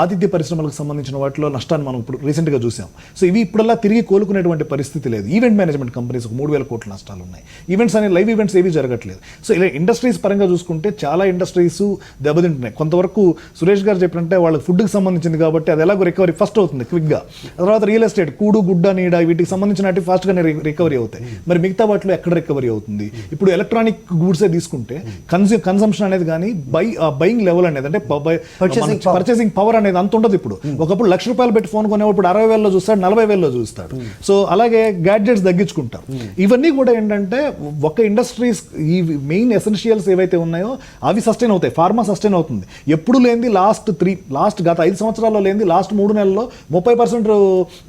ఆతిథ్య పరిశ్రమలకు సంబంధించిన వాటిలో నష్టాన్ని మనం ఇప్పుడు రీసెంట్గా చూసాం. సో ఇవి ఇప్పుడల్లా తిరిగి కోలుకునేటువంటి పరిస్థితి లేదు. ఈవెంట్ మేనేజ్మెంట్ కంపెనీస్ 3,000 కోట్ల నష్టాలు ఉన్నాయి. ఈవెంట్స్ అనే లైవ్ ఈవెంట్స్ ఏవి జరగట్లేదు. సో ఇలా ఇండస్ట్రీస్ పరంగా చూసుకుంటే చాలా ఇండస్ట్రీస్ దెబ్బతింటున్నాయి. కొంతవరకు సురేష్ గారు చెప్పినట్టే వాళ్ళకి ఫుడ్కి సంబంధించింది కాబట్టి అది ఎలాగో రికవరీ ఫస్ట్ అవుతుంది క్విక్గా. తర్వాత రియల్ ఎస్టేట్, కూడు గుడ్డ నీడ, వీటికి సంబంధించిన ఫాస్ట్గానే రికవరీ అవుతాయి. మరి మిగతా వాటిలో ఎక్కడ రికవరీ అవుతుంది? ఇప్పుడు ఎలక్ట్రానిక్ గూడ్సే తీసుకుంటే కన్సంప్షన్ అనేది కానీ బయింగ్ లెవెల్ అనేది అంటే పర్చేసింగ్ పవర్ అనేది అంత ఉండదు. ఇప్పుడు ఒకప్పుడు ₹1,00,000 పెట్టి ఫోన్ కొనేప్పుడు 60,000లో చూస్తాడు, 40,000లో చూస్తాడు. సో అలాగే గ్యాడ్జెట్స్ తగ్గించుకుంటారు. ఇవన్నీ కూడా ఏంటంటే ఒక ఇండస్ట్రీస్ ఈ మెయిన్ ఎసెన్షియల్స్ ఏవైతే ఉన్నాయో అవి సస్టైన్ అవుతాయి. ఫార్మా సస్టైన్ అవుతుంది. ఎప్పుడు లేనిది గత 5 సంవత్సరాల్లో లేనిది లాస్ట్ 3 నెలల్లో 30%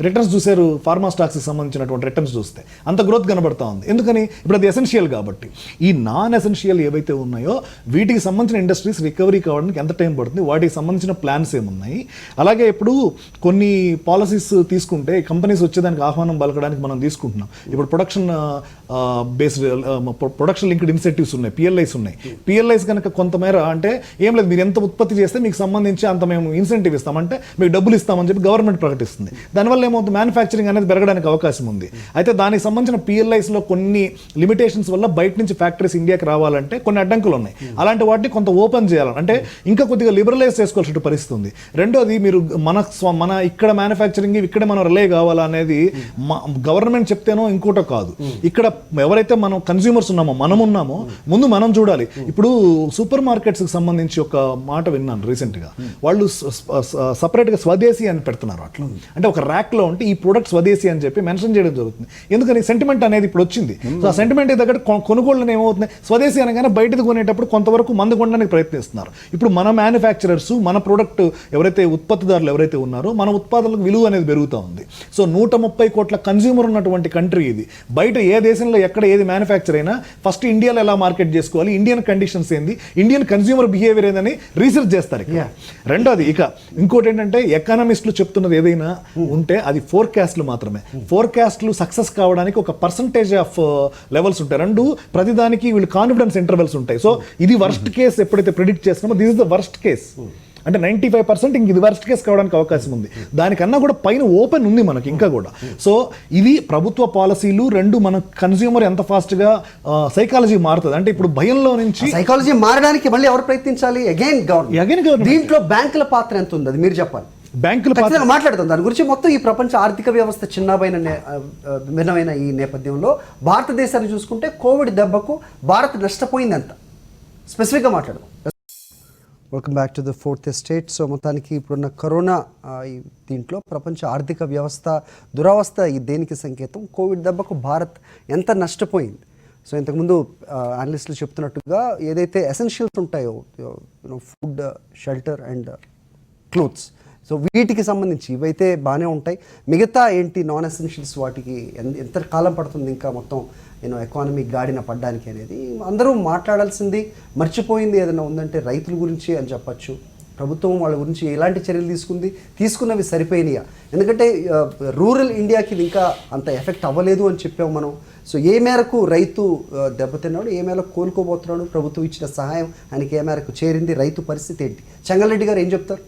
రిటర్న్స్ చూశారు ఫార్మా స్టాక్స్కి సంబంధించినటువంటి రిటర్న్స్ చూస్తే. అంత గ్రోత్ కనబడతా ఉంది. ఎందుకని? ఇప్పుడు అది ఎసెన్షియల్ కాబట్టి. ఈ నాన్ ఎసెన్షియల్ ఏవైతే ఉన్నాయో వీటికి సంబంధించిన ఇండస్ట్రీస్ రికవరీ కావడానికి ఎంత టైం పడుతుంది, వాటికి సంబంధించిన ప్లాన్స్ ఏమున్నాయి. అలాగే ఇప్పుడు కొన్ని పాలసీస్ తీసుకుంటే కంపెనీస్ వచ్చేదానికి ఆహ్వానం పలకడానికి మనం తీసుకుంటున్నాం. ఇప్పుడు ప్రొడక్షన్ లింక్డ్ ఇన్సెంటివ్స్ ఉన్నాయి, పిఎల్ఐస్ ఉన్నాయి. పిఎల్ఐస్ కనుక కొంతమేర అంటే ఏం లేదు, మీరు ఎంత ఉత్పత్తి చేస్తే మీకు సంబంధించి అంత మేము ఇన్సెంటివ్ ఇస్తామంటే మీకు డబ్బులు ఇస్తామని చెప్పి గవర్నమెంట్ ప్రకటిస్తుంది. దానివల్ల ఏమవుతుంది, మ్యానుఫ్యాక్చరింగ్ అనేది పెరగడానికి అవకాశం ఉంది. అయితే దానికి సంబంధించిన పిఎల్ఐస్లో కొన్ని లిమిటేషన్స్ వల్ల బయట నుంచి ఫ్యాక్టరీస్ ఇండియాకి రావాలంటే కొన్ని అడ్డంకులు ఉన్నాయి. అలాంటి వాటిని కొంత ఓపెన్ చేయాలి అంటే ఇంకా కొద్దిగా లిబరలైజ్ చేసుకోవాల్సిన పరిస్థితి ఉంది. రెండోది మీరు మన ఇక్కడ మ్యానుఫ్యాక్చరింగ్ ఇక్కడ మనం రిలే కావాలా అనేది గవర్నమెంట్ చెప్తేనో ఇంకోటో కాదు. ఇక్కడ ఎవరైతే మనం కన్స్యూమర్స్ ఉన్నామో ముందు మనం చూడాలి. ఇప్పుడు సూపర్ మార్కెట్స్కి సంబంధించి ఒక మాట విన్నాను రీసెంట్గా. వాళ్ళు సపరేట్గా స్వదేశీ అని పెడుతున్నారు. అట్లా అంటే ఒక ర్యాక్లో ఉంటే ఈ ప్రొడక్ట్ స్వదేశీ అని చెప్పి మెన్షన్ చేయడం జరుగుతుంది. ఎందుకని? సెంటిమెంట్ అనేది ఇప్పుడు వచ్చింది. సో ఆ సెంటిమెంట్ దగ్గర కొనుగోళ్ళని ఏమవుతుంది, స్వదేశీ అనగానే బయటకు కొనేటప్పుడు కొంతవరకు మందు కొనడానికి ప్రయత్నిస్తున్నారు. ఇప్పుడు మన మ్యానుఫ్యాక్చరర్స్, మన ప్రోడక్ట్ ఎవరైతే ఉత్పత్తిదారులు ఎవరైతే ఉన్నారో మన ఉత్పాదనలకు విలువ అనేది పెరుగుతూ ఉంది. సో 130 కోట్ల కన్స్యూమర్ ఉన్నటువంటి కంట్రీ ఇది. బయట ఏ దేశంలో ఎక్కడ ఏది మ్యానుఫ్యాక్చర్ అయినా ఫస్ట్ ఇండియాలో ఎలా మార్కెట్ చేసుకోవాలి, ఇండియన్ కండిషన్స్ ఏంది, ఇండియన్ కన్స్యూమర్ బిహేవియర్ ఏందని రీసెర్చ్ చేస్తారు. రెండోది ఇంకోటి ఏంటంటే ఎకానమిస్టులు చెప్తున్నది ఏదైనా ఉంటే అది ఫోర్కాస్ట్లు మాత్రమే. ఫోర్కాస్ట్లు సక్సెస్ కావడానికి ఒక పర్సంటేజ్ ఆఫ్ లెవెల్స్ ఉంటాయి. ప్రతిదానికి వీళ్ళు కాన్ఫిడెన్స్ ఇంటర్వెల్స్ ఉంటాయి. సో ఇది వర్స్ట్ కేస్ ఎప్పుడైతే ప్రిడిక్ట్ చేస్తున్నామో this is the worst case. అంటే 95% ఇంక ఇది వర్స్ట్ కేస్ కావడానికి అవకాశం ఉంది. దానికన్నా కూడా పైన ఓపెన్ ఉంది మనకి ఇంకా కూడా. సో ఇది ప్రభుత్వ పాలసీలు రెండు, మన కన్స్యూమర్ ఎంత ఫాస్ట్గా సైకాలజీ మారుతుంది అంటే ఇప్పుడు భయంలో నుంచి సైకాలజీ మారడానికి మళ్ళీ ఎవరు ప్రయత్నించాలి? Again government. దీంట్లో బ్యాంకుల పాత్ర ఎంత ఉంది అది మీరు చెప్పాలి. బ్యాంకులు మాట్లాడుతాం దాని గురించి. మొత్తం ఈ ప్రపంచ ఆర్థిక వ్యవస్థ భిన్నమైన ఈ నేపథ్యంలో భారతదేశాన్ని చూసుకుంటే కోవిడ్ దెబ్బకు భారత్ నష్టపోయింది ఎంత స్పెసిఫిక్గా మాట్లాడదాం. Welcome back to the fourth estate. So మొత్తానికి ఇప్పుడున్న కరోనా దీంట్లో ప్రపంచ ఆర్థిక వ్యవస్థ దురవస్థ దేనికి సంకేతం? కోవిడ్ దెబ్బకు భారత్ ఎంత నష్టపోయింది? సో ఇంతకుముందు అనలిస్టులు చెప్తున్నట్టుగా ఏదైతే ఎసెన్షియల్స్ ఉంటాయో food, shelter and clothes, so వీటికి సంబంధించి ఇవైతే బాగానే ఉంటాయి. మిగతా ఏంటి నాన్ ఎసెన్షియల్స్, వాటికి ఎంత కాలం పడుతుంది ఇంకా మొత్తం ఎకానమీ గాడిన పడ్డానికి అనేది అందరూ మాట్లాడాల్సింది. మర్చిపోయింది ఏదైనా ఉందంటే రైతుల గురించి అని చెప్పచ్చు. ప్రభుత్వం వాళ్ళ గురించి ఎలాంటి చర్యలు తీసుకున్నవి సరిపోయినాయా? ఎందుకంటే రూరల్ ఇండియాకి ఇది ఇంకా అంత ఎఫెక్ట్ అవ్వలేదు అని చెప్పాము మనం. సో ఏ మేరకు రైతు దెబ్బతిన్నాడు, ఏ మేరకు కోలుకోబోతున్నాడు, ప్రభుత్వం ఇచ్చిన సహాయం ఆయనకి ఏ మేరకు చేరింది, రైతు పరిస్థితి ఏంటి? చెంగల్రెడ్డి గారు ఏం చెప్తారు?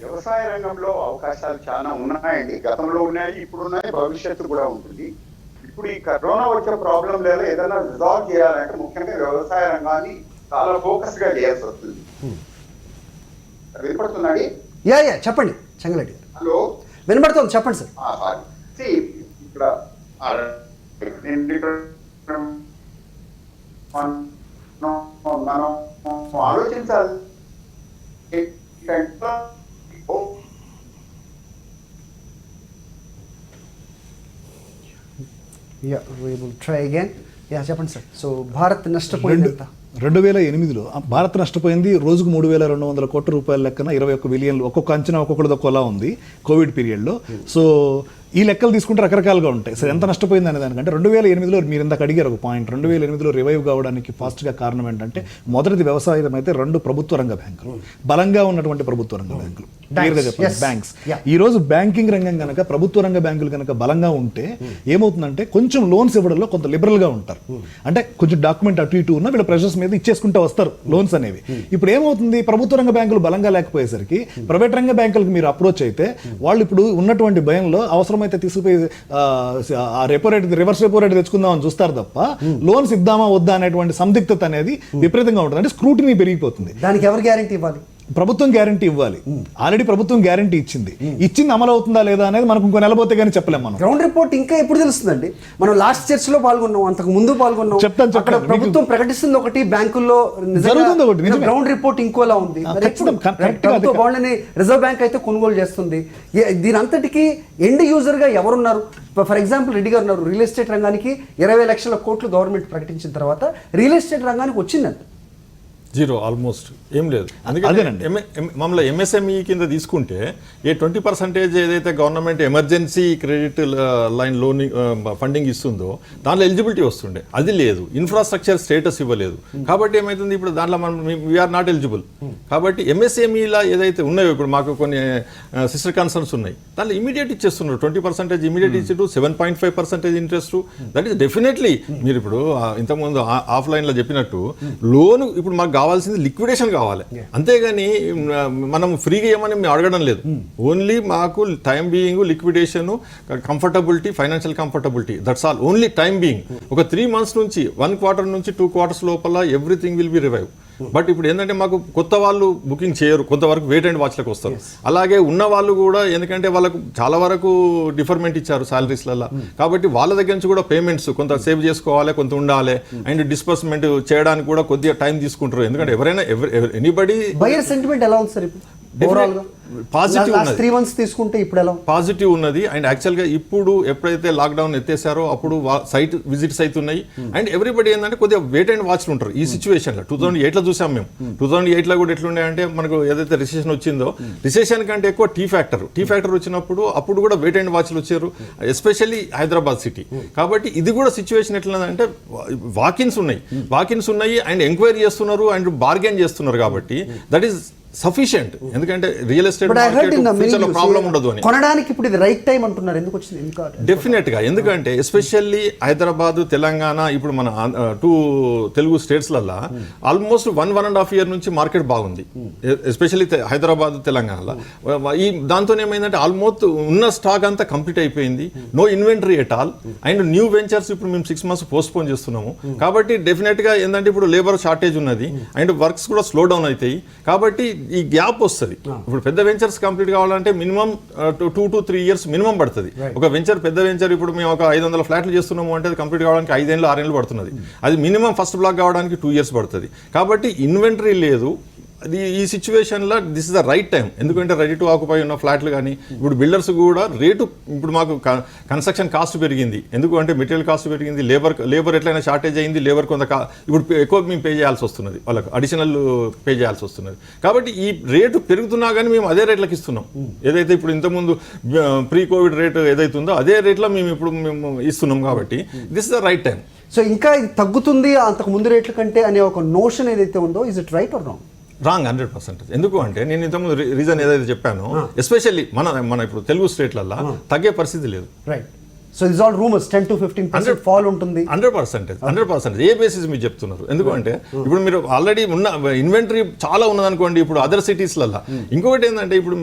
వ్యవసాయ రంగంలో అవకాశాలు చాలా ఉన్నాయండి. గతంలో ఉన్నాయి, ఇప్పుడు ఉన్నాయి, భవిష్యత్తు కూడా ఉంటుంది. ఇప్పుడు ఈ కరోనా వచ్చే ప్రాబ్లం లేదా ఏదైనా రిజాల్వ్ చేయాలంటే ముఖ్యంగా వ్యవసాయ రంగాన్ని చాలా ఫోకస్ గా చేయాల్సి వస్తుంది. వినపడుతుందండి? యా చెప్పండి చెంగల్రెడ్డి గారు. హలో, వినపడుతుంది, చెప్పండి సార్. సారీ, ఇక్కడ మనం ఆలోచించాలి ఏంటంటే, ట్రై అగైన్. చెప్పండి సార్. సో భారత్ నష్టపోయింది ఎంత? 2008లో భారత్ నష్టపోయింది రోజుకు 3,200 కోట్ల రూపాయల లెక్కన 21 బిలియన్లు. ఒక్కొక్క అంచనా ఒక్కొక్కటిది ఒక్కోలా ఉంది కోవిడ్ పీరియడ్లో. సో ఈ లెక్కలు తీసుకుంటే రకరకాలుగా ఉంటాయి. సో ఎంత నష్టపోయింది అనే దానికంటే 2008లో మీరు ఇందాక అడిగారు ఒక పాయింట్. 2008లో రివైవ్ కావడానికి ఫాస్ట్గా కారణం ఏంటంటే మొదటిది వ్యవసాయం అయితే, 2 ప్రభుత్వ రంగ బ్యాంకులు, బలంగా ఉన్నటువంటి ప్రభుత్వ రంగ బ్యాంకులు, క్లియర్గా చెప్పండి బ్యాంక్స్. ఈ రోజు బ్యాంకింగ్ రంగం కనుక ప్రభుత్వ రంగ బ్యాంకులు కనుక బలంగా ఉంటే ఏమవుతుందంటే కొంచెం లోన్స్ ఇవ్వడంలో కొంత లిబరల్గా ఉంటారు. అంటే కొంచెం డాక్యుమెంట్ అటు ఇటు ఉన్న వీళ్ళ ప్రెషర్స్ మీద ఇచ్చేసుకుంటూ వస్తారు లోన్స్ అనేవి. ఇప్పుడు ఏమవుతుంది, ప్రభుత్వ రంగ బ్యాంకులు బలంగా లేకపోయేసరికి ప్రైవేట్ రంగ బ్యాంకులకు మీరు అప్రోచ్ అయితే వాళ్ళు ఇప్పుడు ఉన్నటువంటి భయంలో అవసరమైతే తీసుకుపోయి repo rate, reverse repo rate తెచ్చుకుందామని చూస్తారు తప్ప లోన్స్ ఇద్దామా వద్దా అనేటువంటి సందిగ్ధత అనేది విపరీతంగా ఉంటుంది. అంటే స్క్రూటినీ పెరిగిపోతుంది. దానికి ఎవరు గ్యారెంటీ ఇవ్వాలి? ప్రభుత్వం గ్యారంటీ ఇవ్వాలి. ఆల్రెడీ ప్రభుత్వం గ్యారంటీ ఇచ్చింది అమలు అవుతుందా లేదా అనేది మనకు ఇంకో నెలపోతే కానీ చెప్పలేము. మనం గ్రౌండ్ రిపోర్ట్ ఇంకా ఎప్పుడు తెలుస్తుందండి? మనం లాస్ట్ చర్చలో పాల్గొన్నాం, అంతకు ముందు పాల్గొన్నాం. చెప్తాను. అక్కడ ప్రభుత్వం ప్రకటిస్తుంది ఒకటి, బ్యాంకుల్లో జరుగుతుంది ఒకటి. గ్రౌండ్ రిపోర్ట్ ఇంకోలా ఉంది. ప్రభుత్వ బాండ్లని రిజర్వ్ బ్యాంక్ అయితే కొనుగోలు చేస్తుంది. దీని అంతటికి ఎండ్ యూజర్ గా ఎవరున్నారు? ఫర్ ఎగ్జాంపుల్ రెడ్డి గారు ఉన్నారు. రియల్ ఎస్టేట్ రంగానికి 20 లక్షల కోట్లు గవర్నమెంట్ ప్రకటించిన తర్వాత రియల్ ఎస్టేట్ రంగానికి వచ్చిందంట జీరో, ఆల్మోస్ట్ ఏం లేదు. అందుకే మమ్మల్ని ఎంఎస్ఎంఈ కింద తీసుకుంటే 20% ఏదైతే government emergency credit line loan funding ఇస్తుందో దాంట్లో ఎలిజిబిలిటీ వస్తుండే, అది లేదు. ఇన్ఫ్రాస్ట్రక్చర్ స్టేటస్ ఇవ్వలేదు. కాబట్టి ఏమైతుంది, ఇప్పుడు దాంట్లో మనం వీఆర్ నాట్ ఎలిజిబుల్. కాబట్టి ఎంఎస్ఎంఈలా ఏదైతే ఉన్నాయో ఇప్పుడు మాకు కొన్ని సిస్టర్ కన్సర్న్స్ ఉన్నాయి, దాంట్లో ఇమీడియట్ ఇచ్చేస్తున్నారు. 20% ఇమీడియట్ ఇచ్చేటు 7.5% ఇంట్రెస్ట్. That is definitely. మీరు ఇప్పుడు ఇంతకుముందు ఆఫ్లైన్లో చెప్పినట్టు లోన్ ఇప్పుడు మాకు కావాల్సింది లిక్విడేషన్ కావాలి, అంతేగాని మనం ఫ్రీగా ఏమని మేము అడగడం లేదు. ఓన్లీ మాకు time being liquidation, comfortability, financial comfortability, that's all. Only time being. ఒక 3 months నుంచి 1 quarter నుంచి 2 quarters లోపల everything will be revive. But ఇప్పుడు ఏంటంటే మాకు కొత్త వాళ్ళు బుకింగ్ చేయరు, కొంతవరకు వెయిట్ అండ్ వాచ్లకు వస్తారు. అలాగే ఉన్న వాళ్ళు కూడా ఎందుకంటే వాళ్ళకు చాలా వరకు డిఫర్మెంట్ ఇచ్చారు సాలరీస్లలో, కాబట్టి వాళ్ళ దగ్గర నుంచి కూడా పేమెంట్స్ కొంత సేవ్ చేసుకోవాలి, కొంత ఉండాలి. అండ్ డిస్బర్స్మెంట్ చేయడానికి కూడా కొద్దిగా టైం తీసుకుంటారు. ఎందుకంటే ఎవరైనా ఎనీబడి బయర్ సెంటిమెంట్ ఎలా ఉంది సార్ ఇప్పుడు? పాజిటివ్ ఉన్నది. 3 months తీసుకుంటే ఇప్పుడు ఎలా పాజిటివ్ ఉన్నది. అండ్ యాక్చువల్గా ఇప్పుడు ఎప్పుడైతే లాక్డౌన్ ఎత్తేసారో అప్పుడు సైట్ విజిట్స్ అవుతున్నాయి. అండ్ ఎవ్రీబడి ఏంటంటే కొద్దిగా వెయిట్ అండ్ వాచ్లు ఉంటారు ఈ సిచ్యువేషన్లో. 2008లో చూసాం మేము. 2008లో కూడా ఎట్లుండే అంటే మనకు ఏదైతే రిసెషన్ వచ్చిందో, రిసెషన్ కంటే ఎక్కువ టీ ఫ్యాక్టర్ వచ్చినప్పుడు అప్పుడు కూడా వెయిట్ అండ్ వాచ్లు వచ్చారు, ఎస్పెషల్లీ హైదరాబాద్ సిటీ. కాబట్టి ఇది కూడా సిచ్యువేషన్ ఎట్లున్నదంటే వాకిన్స్ ఉన్నాయి అండ్ ఎంక్వైరీ చేస్తున్నారు అండ్ బార్గెన్ చేస్తున్నారు. కాబట్టి దట్ ఈస్ సఫిషియంట్. ఎందుకంటే రియల్ ఎస్టేట్ ప్రాబ్లం ఉండదు అని కొనడానికి ఇప్పుడు ఇది రైట్ టైం అంటున్నారు. ఎందుకు వచ్చింది? డెఫినెట్ గా. ఎందుకంటే ఎస్పెషల్లీ హైదరాబాద్, తెలంగాణ, ఇప్పుడు మన 2 తెలుగు స్టేట్స్లలో ఆల్మోస్ట్ 1.5 year నుంచి మార్కెట్ బాగుంది. ఎస్పెషల్లీ హైదరాబాద్, తెలంగాణలో. ఈ దాంతో ఏమైందంటే ఆల్మోస్ట్ ఉన్న స్టాక్ అంతా కంప్లీట్ అయిపోయింది. No inventory at all. And new ventures ఇప్పుడు మేము 6 months పోస్ట్పోన్ చేస్తున్నాము. కాబట్టి డెఫినెట్ గా ఏంటంటే ఇప్పుడు లేబర్ షార్టేజ్ ఉన్నది అండ్ వర్క్స్ కూడా స్లో డౌన్ అవుతాయి. కాబట్టి ఈ గ్యాప్ వస్తుంది. ఇప్పుడు పెద్ద వెంచర్స్ కంప్లీట్ కావాలంటే మినిమం 2 to 3 years మినిమం పడుతుంది. ఒక పెద్ద వెంచర్ ఇప్పుడు మేము ఒక 500 ఫ్లాట్లు చేస్తున్నాము అంటే కంప్లీట్ కావడానికి 5 ఏళ్ళు 6 ఏళ్ళు పడుతున్నది. అది మినిమం ఫస్ట్ బ్లాక్ కావడానికి 2 years పడుతుంది. కాబట్టి ఇన్వెంటరీ లేదు. అది ఈ సిచ్యువేషన్లో this is the right time. ఎందుకంటే రెడీ టు ఆక్యుపై ఉన్న ఫ్లాట్లు కానీ ఇప్పుడు బిల్డర్స్ కూడా రేటు, ఇప్పుడు మాకు కన్స్ట్రక్షన్ కాస్ట్ పెరిగింది. ఎందుకంటే మెటీరియల్ కాస్ట్ పెరిగింది, లేబర్ ఎట్లయినా షార్టేజ్ అయింది. లేబర్ కొంత ఇప్పుడు ఎక్కువ మేము పే చేయాల్సి వస్తున్నది, వాళ్ళకు అడిషనల్ పే చేయాల్సి వస్తున్నది. కాబట్టి ఈ రేటు పెరుగుతున్నా కానీ మేము అదే రేట్లకు ఇస్తున్నాం. ఏదైతే ఇప్పుడు ఇంతకుముందు ప్రీ కోవిడ్ రేటు ఏదైతే ఉందో అదే రేట్లో మేము ఇస్తున్నాం. కాబట్టి this is the right time. So ఇంకా ఇది తగ్గుతుంది అంతకు ముందు రేట్ల కంటే అనే ఒక నోషన్ ఏదైతే ఉందో, is it right are wrong? Wrong 100%. ఎందుకు అంటే నేను ఇంతకుముందు రీజన్ ఏదైతే చెప్పానో, ఎస్పెషల్లీ మన ఇప్పుడు తెలుగు స్టేట్లలో తగ్గే పరిస్థితి లేదు. Right. So it's all rumours. 10 to 15% fall ఉంటుంది. 100%. ఏ బేసిస్ మీరు చెప్తున్నారు? ఎందుకంటే ఇప్పుడు మీరు ఆల్రెడీ ఉన్న ఇన్వెంటరీ చాలా ఉన్నదనుకోండి ఇప్పుడు అదర్ సిటీస్లలో. ఇంకొకటి ఏంటంటే ఇప్పుడు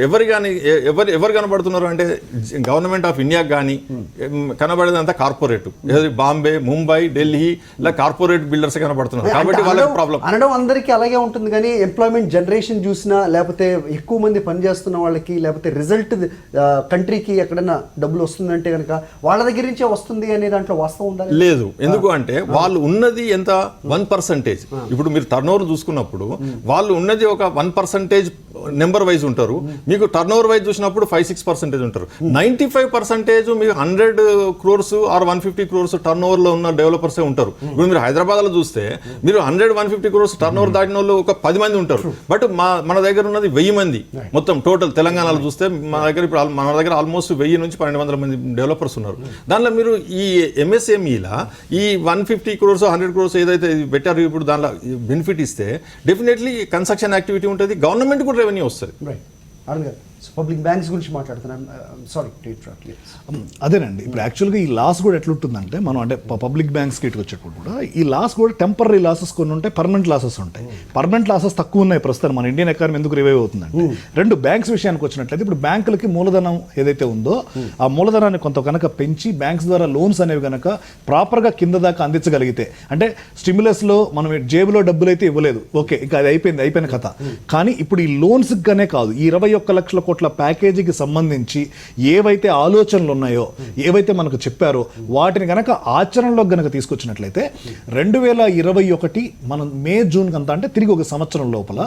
ఎవరు కనబడుతున్నారు అంటే గవర్నమెంట్ ఆఫ్ ఇండియాకి కానీ కనబడేదంతా కార్పొరేట్. బాంబే, ముంబై, ఢిల్లీ ఇలా కార్పొరేట్ బిల్డర్స్ కనబడుతున్నారు. కాబట్టి వాళ్ళకి ప్రాబ్లం అనడం అందరికీ అలాగే ఉంటుంది. కానీ ఎంప్లాయ్మెంట్ జనరేషన్ చూసినా, లేకపోతే ఎక్కువ మంది పనిచేస్తున్న వాళ్ళకి, లేకపోతే రిజల్ట్ కంట్రీకి ఎక్కడైనా డబ్బులు వస్తుందంటే కనుక వాళ్ళ దగ్గర నుంచే వస్తుంది అనే దాంట్లో వాస్తవం ఉందా? లేదు. ఎందుకు అంటే వాళ్ళు ఉన్నది ఎంత 1%. ఇప్పుడు మీరు టర్న్ ఓవర్ చూసుకున్నప్పుడు వాళ్ళు ఉన్నది ఒక 1% నెంబర్ వైజ్ ఉంటారు. మీకు టర్న్ ఓవర్ వైజ్ చూసినప్పుడు 5-6% ఉంటారు. 95% మీకు 100 crores or 150 crores turnover లో ఉన్న డెవలపర్సే ఉంటారు. ఇప్పుడు మీరు హైదరాబాద్ లో చూస్తే మీరు 100-150 crores టర్న్ ఓవర్ దాటిన వాళ్ళు ఒక 10 మంది ఉంటారు. బట్ మన దగ్గర ఉన్నది 1000 మంది మొత్తం టోటల్ తెలంగాణలో చూస్తే మన దగ్గర ఆల్మోస్ట్ 1000 నుంచి 1200 మంది డెవలపర్స్ ఉన్నారు. దానిలో మీరు ఈ ఎంఎస్ఎంఈలా ఈ 150 crores 100 crores ఏదైతే పెట్టారు ఇప్పుడు దానిలో బెనిఫిట్ ఇస్తే డెఫినెట్లీ కన్స్ట్రక్షన్ యాక్టివిటీ ఉంటుంది, గవర్నమెంట్ కూడా రెవెన్యూ వస్తుంది. రైట్ ఆనంద్ గారు, పబ్లిక్ బ్యాంక్స్ గురించి మాట్లాడుతున్నాను. Sorry to interrupt. అదేనండి, ఇప్పుడు యాక్చువల్గా ఈ లాస్ కూడా ఎట్లుంటుందంటే మనం అంటే పబ్లిక్ బ్యాంక్స్కి ఇటు వచ్చేటప్పుడు కూడా ఈ లాస్ కూడా టెంపరీ లాసెస్ కొన్ని ఉంటాయి, పర్మనెంట్ లాసెస్ ఉంటాయి. పర్మనెంట్ లాసెస్ తక్కువ ఉన్నాయి ప్రస్తుతం మన ఇండియన్ ఎకానమీ ఎందుకు రివైవ్ అవుతుందంటే రెండు బ్యాంక్స్ విషయానికి వచ్చినట్లయితే ఇప్పుడు బ్యాంకులకి మూలధనం ఏదైతే ఉందో ఆ మూలధనాన్ని కొంత కనుక పెంచి బ్యాంక్స్ ద్వారా లోన్స్ అనేవి కనుక ప్రాపర్గా కింద దాకా అందించగలిగితే, అంటే స్టిమ్యులస్లో మనం జేబులో డబ్బులు అయితే ఇవ్వలేదు, ఓకే ఇక అది అయిపోయిన కథ. కానీ ఇప్పుడు ఈ లోన్స్గానే కాదు, ఈ 21 లక్షల కోట్ల ప్యాకేజీకి సంబంధించి ఏవైతే ఆలోచనలు ఉన్నాయో, ఏవైతే మనకు చెప్పారో వాటిని గనక ఆచరణలోకి గనక తీసుకొచ్చినట్లయితే 2021 మనం మే జూన్ కంతా అంటే తిరిగి ఒక సంవత్సరం లోపల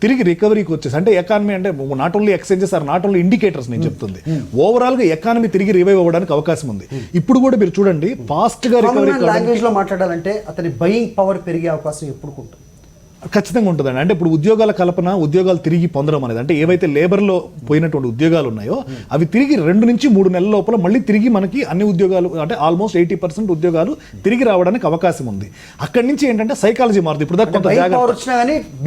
తిరిగి రికవరీకి వచ్చేసి, అంటే ఎకానమీ అంటే not only exchanges or not only indicators నేను చెప్తుంది, ఓవరాల్ గా ఎకానమీ తిరిగి రివైవ్ అవ్వడానికి అవకాశం ఉంది. ఇప్పుడు కూడా మీరు చూడండి ఫాస్ట్ గా రికవరీ లాంగ్వేజ్ లో మాట్లాడాలంటే అతని బయింగ్ పవర్ పెరిగే అవకాశం ఎప్పుడు ఉంటుంది? ఖచ్చితంగా ఉంటుందండి. అంటే ఇప్పుడు ఉద్యోగాల కల్పన, ఉద్యోగాలు తిరిగి పొందడం అనేది, అంటే ఏవైతే లేబర్లో పోయినటువంటి ఉద్యోగాలు ఉన్నాయో అవి తిరిగి 2 నుంచి 3 నెలల లోపల మళ్ళీ తిరిగి మనకి అన్ని ఉద్యోగాలు అంటే ఆల్మోస్ట్ 80% ఉద్యోగాలు తిరిగి రావడానికి అవకాశం ఉంది. అక్కడి నుంచి ఏంటంటే సైకాలజీ మారుతుంది. ఇప్పుడు దాకా కొంత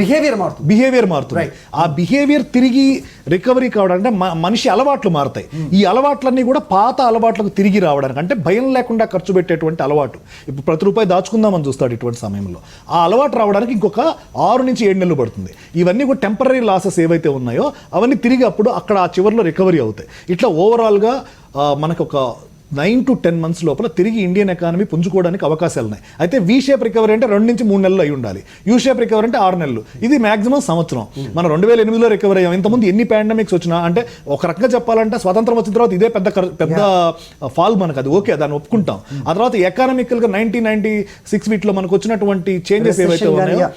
బిహేవియర్ మారుతుంది. ఆ బిహేవియర్ తిరిగి రికవరీ కావడానికి అంటే మనిషి అలవాట్లు మారుతాయి. ఈ అలవాట్లన్నీ కూడా పాత అలవాట్లకు తిరిగి రావడానికి, అంటే భయం లేకుండా ఖర్చు పెట్టేటువంటి అలవాటు, ఇప్పుడు ప్రతి రూపాయి దాచుకుందామని చూస్తాడు ఇటువంటి సమయంలో, ఆ అలవాటు రావడానికి ఇంకొక 6 నుంచి 7 నెలలు పడుతుంది. ఇవన్నీ కూడా టెంపరీ లాసెస్ ఏవైతే ఉన్నాయో అవన్నీ తిరిగి అప్పుడు అక్కడ ఆ చివరిలో రికవరీ అవుతాయి. ఇట్లా ఓవరాల్గా మనకు ఒక 9 to 10 months లోపల తిరిగి ఇండియన్ ఎకానమీ పుంజుకోవడానికి అవకాశాలు ఉన్నాయి. అయితే వి షేప్ రికవరీ అంటే 2 నుంచి 3 నెలలు అయి ఉండాలి, యూ షేప్ రికవరీ అంటే 6 నెలలు, ఇది మాక్సిమం సంవత్సరం. మనం 2008లో రికవరీ అయ్యాం. ఇంతకుముందు ఎన్ని పాండమిక్స్ వచ్చినా, అంటే ఒక రకంగా చెప్పాలంటే స్వతంత్రం వచ్చిన తర్వాత ఇదే పెద్ద ఫాల్ మనకు, అది ఓకే దాన్ని ఒప్పుకుంటాం. ఆ తర్వాత ఎకానమికల్గా 1996 వీటిలో మనకు వచ్చినటువంటి చేంజెస్ ఏవైతే ఉన్నాయో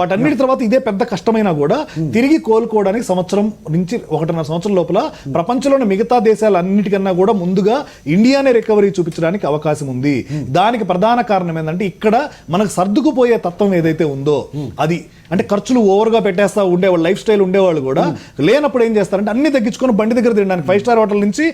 వాటన్నిటి తర్వాత ఇదే పెద్ద కష్టమైనా కూడా తిరిగి కోలుకోవడానికి సంవత్సరం నుంచి 1.5 సంవత్సరం లోపల ప్రపంచంలోని మిగతా దేశాలన్నిటికన్నా కూడా ముందుగా ఇండియా రికవరీ చూపించడానికి అవకాశం ఉంది. దానికి ప్రధాన కారణం ఏంటంటే ఇక్కడ మనకు సర్దుకుపోయే తత్వం ఏదైతే ఉందో అది, అంటే ఖర్చులు ఓవర్గా పెట్టేస్తా ఉండేవాళ్ళు, లైఫ్ స్టైల్ ఉండేవాళ్ళు కూడా లేనప్పుడు ఏం చేస్తారంటే అన్ని తగ్గించుకొని బండి దగ్గర తినడానికి, 5 స్టార్ హోటల్ నుంచి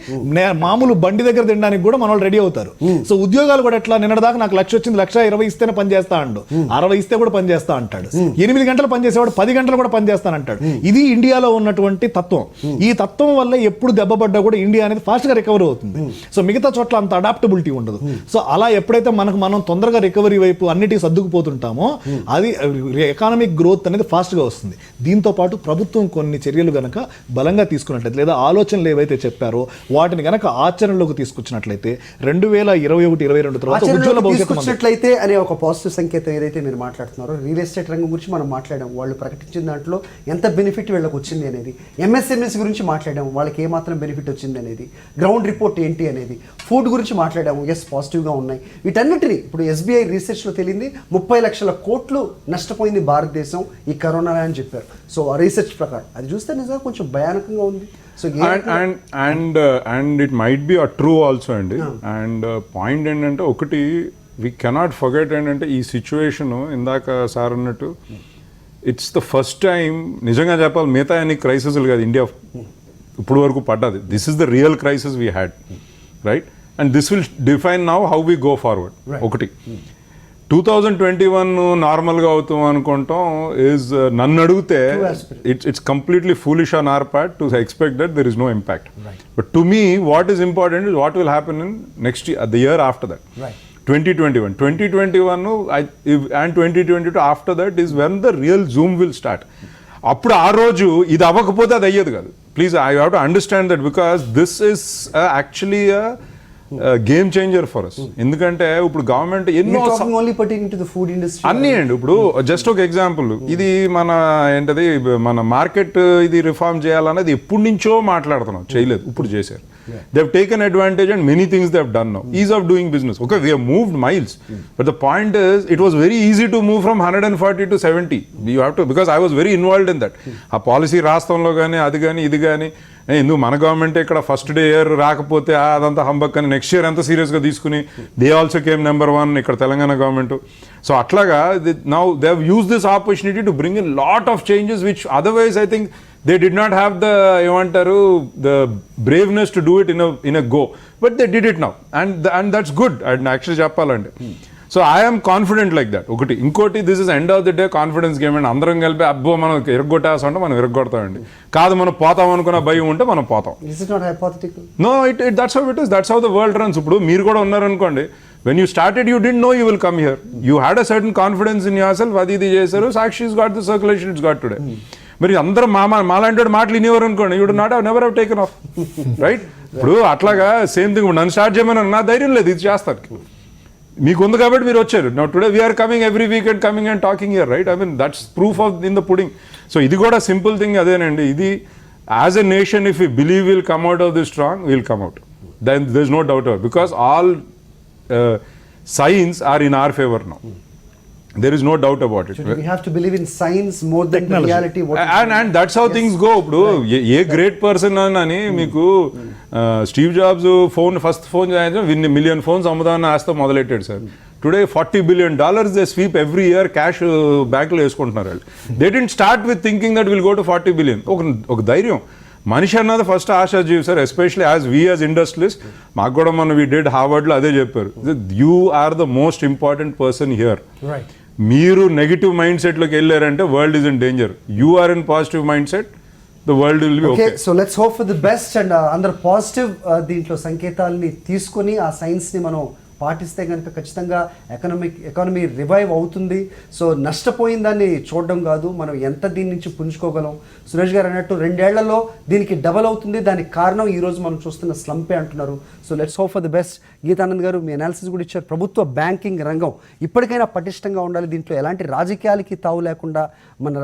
మామూలు బండి దగ్గర తినడానికి కూడా మన వాళ్ళు రెడీ అవుతారు. సో ఉద్యోగాలు కూడా ఎట్లా, నిన్నటిదాకా నాకు 1,00,000 వచ్చింది, 1,20,000 ఇస్తేనే పని చేస్తా అండు, 60 ఇస్తే కూడా పని చేస్తా అంటాడు, 8 గంటలు పని చేసేవాడు 10 గంటలు కూడా పని చేస్తానంటాడు. ఇది ఇండియాలో ఉన్నటువంటి తత్వం. ఈ తత్వం వల్ల ఎప్పుడు దెబ్బపడ్డా కూడా ఇండియా అనేది ఫాస్ట్ గా రికవర్ అవుతుంది. సో మిగతా చోట్ల అంత అడాప్టబిలిటీ ఉండదు. సో అలా ఎప్పుడైతే మనం తొందరగా రికవరీ వైపు అన్నిటికీ సర్దుకుపోతుంటామో అది ఎకానమిక్ గ్రోత్ అనేది ఫాస్ట్ గా వస్తుంది. దీంతో పాటు ప్రభుత్వం కొన్ని చర్యలు గనక బలంగా తీసుకున్నట్లయితే, లేదా ఆలోచనలు ఏవైతే చెప్పారో వాటిని గనక ఆచరణలోకి తీసుకొచ్చినట్లయితే 2021-22 తర్వాత ఉజ్వల భవిష్యత్తు అనే ఒక పాజిటివ్ సంకేతం ఏదైతే మీరు మాట్లాడుతున్నారో, రియల్ ఎస్టేట్ రంగం గురించి మనం మాట్లాడాం, వాళ్ళు ప్రకటించిన దాంట్లో ఎంత బెనిఫిట్ వీళ్ళకి వచ్చింది అనేది, ఎంఎస్ఎంఎస్ గురించి మాట్లాడాం, వాళ్ళకి ఏమాత్రం బెనిఫిట్ వచ్చింది అనేది, గ్రౌండ్ రిపోర్ట్ ఏంటి అనేది, ఫుడ్ గురించి మాట్లాడాము, ఎస్ పాజిటివ్గా ఉన్నాయి. వీటన్నిటిని ఇప్పుడు ఎస్బీఐ రీసెర్చ్లో తెలియంది 30 లక్షల కోట్లు నష్టపోయింది భారతదేశం ఈ కరోనా అని చెప్పారు. సో ఆ రీసెర్చ్ ప్రకారం అది చూస్తే నిజంగా కొంచెం భయానకంగా ఉంది. So and it might be true also అండి. అండ్ పాయింట్ ఏంటంటే ఒకటి వీ కెనాట్ ఫర్గెట్ ఏంటంటే ఈ సిచ్యువేషన్ ఇందాక సార్ అన్నట్టు ఇట్స్ ద ఫస్ట్ టైం, నిజంగా చెప్పాలి మిగతా అన్ని క్రైసిస్లు కాదు ఇండియా ఇప్పుడు వరకు పడ్డది. This is the real crisis we had, right? And this will define now how we go forward. ఒకటి 2021 నార్మల్గా అవుతాం అనుకుంటాం ఈజ్ నన్ను అడిగితే it's completely foolish on our part to expect that there is no impact. But to me what is important is what will happen in next the year after that. 2021 and 2022 after that is when the real zoom will start. అప్పుడు ఆ రోజు ఇది అవ్వకపోతే అది అయ్యేది కాదు. Please I have to understand that because this is actually game changer for us. ఎందుకంటే ఇప్పుడు గవర్నమెంట్ ఎన్నో అన్నీ అండి, ఇప్పుడు జస్ట్ ఒక ఎగ్జాంపుల్, ఇది మన ఏంటది మన మార్కెట్ ఇది రిఫార్మ్ చేయాలనేది ఎప్పటి నుంచో మాట్లాడుతున్నాం, చేయలేదు, ఇప్పుడు చేశారు. They've taken advantage and many things they've done now. Ease of doing business. Okay, we have moved miles. But the point is, it was very easy to move from 140 to 70. You have to, because I was very involved in that. ఆ policy రాష్ట్రంలో కానీ అది కానీ ఇది కానీ ఎందుకు మన government ఇక్కడ ఫస్ట్ డే ఇయర్ రాకపోతే అదంతా హంబక్ అని నెక్స్ట్ ఇయర్ ఎంత సీరియస్గా తీసుకుని దే ఆల్సో కేమ్ నెంబర్ 1 ఇక్కడ తెలంగాణ గవర్నమెంట్. సో అట్లాగా now they have use this opportunity to bring in lot of changes which otherwise I think they did not have the ఏమంటారు the braveness to do it in a go, but they did it now and that's good and actually చెప్పాలంటే. So I'm confident like that. ఒకటి ఇంకోటి, this is end of the day confidence game అండి. అందరం కలిపి అబ్బో మనం ఇరగొట్టేస్తామంటే మనం ఇరగొడతామండి. కాదు మనం పోతాం అనుకున్న భయం ఉంటే మనం పోతాం. This is not hypothetical. No, that's how it is. That's how the world runs. ఇప్పుడు మీరు కూడా ఉన్నారనుకోండి, when you started you didn't know you will come here. You had a certain confidence in yourself. అది ఇది చేశారు, Sakshi's got the circulation it's got today. మరి అందరూ మాలాంటి మాటలు వినేవారు అనుకోండి, you would not have never have taken off, right? ఇప్పుడు అట్లాగా సేమ్ థింగ్ నన్ను స్టార్ట్ చేయమని నా ధైర్యం లేదు ఇది చేస్తాను. మీకు ఉంది కాబట్టి మీరు వచ్చారు. Now today we are coming every weekend coming and talking here, right? I mean that's proof of in the pudding. So ఇది కూడా సింపుల్ థింగ్ అదేనండి. ఇది as a nation if you believe will come out of the strong, will come out. Then there is no doubt our, because all signs are in our favor now. There is no doubt about it. We have to believe in science more than the reality. And that's how things go. ఇప్పుడు a great person అని మీకు Steve Jobs first phone చేయాలి million phones అమ్ముదామని ఆస్తో మొదలెట్టాడు sir. Today $40 billion they sweep every year cash బ్యాంకులో వేసుకుంటున్నారు వాళ్ళు. They didn't start with thinking that will go to 40 billion. ఒక ధైర్యం మనిషి అన్నది ఫస్ట్ ఆశాజీవి sir, especially as we as industrialist. మాకు కూడా మన వీ డెడ్ హార్వర్డ్లో అదే చెప్పారు, you are the most important person here. మీరు నెగిటివ్ మైండ్ సెట్లోకి వెళ్ళారంటే world is in danger. You are in positive mind set, the world will be okay. So let's hope for the best and అందరు positive దీంట్లో సంకేతాలని తీసుకొని ఆ సైన్స్ని మనం పాటిస్తే కనుక ఖచ్చితంగా ఎకానమీ రివైవ్ అవుతుంది. సో నష్టపోయిన దాన్ని చూడడం కాదు, మనం ఎంత దీని నుంచి పుంజుకోగలం. సురేష్ గారు అన్నట్టు 2 ఏళ్లలో దీనికి డబల్ అవుతుంది. దానికి కారణం ఈరోజు మనం చూస్తున్న స్లంపే అంటున్నారు. So let's hope for the best. Geetanand గారు మీ అనాలిసిస్ కూడా ఇచ్చారు. ప్రభుత్వ బ్యాంకింగ్ రంగం ఇప్పటికైనా పటిష్టంగా ఉండాలి. దీంట్లో ఎలాంటి రాజకీయాలకి తావు లేకుండా మన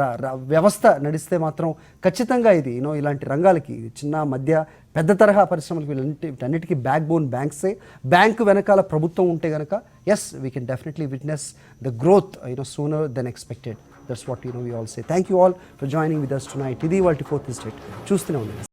వ్యవస్థ నడిస్తే మాత్రం ఖచ్చితంగా ఇది ఇలాంటి రంగాలకి చిన్న మధ్య పెద్ద తరహా పరిశ్రమలకు వీటన్నిటికీ బ్యాక్ బోన్ బ్యాంక్సే. బ్యాంకు వెనకాల ప్రభుత్వం ఉంటే కనుక yes we can definitely witness the growth sooner than expected. That's what we all say. Thank you all for joining with us tonight. ఇది వాళ్ళ 4th Estate. చూస్తూనే ఉండండి.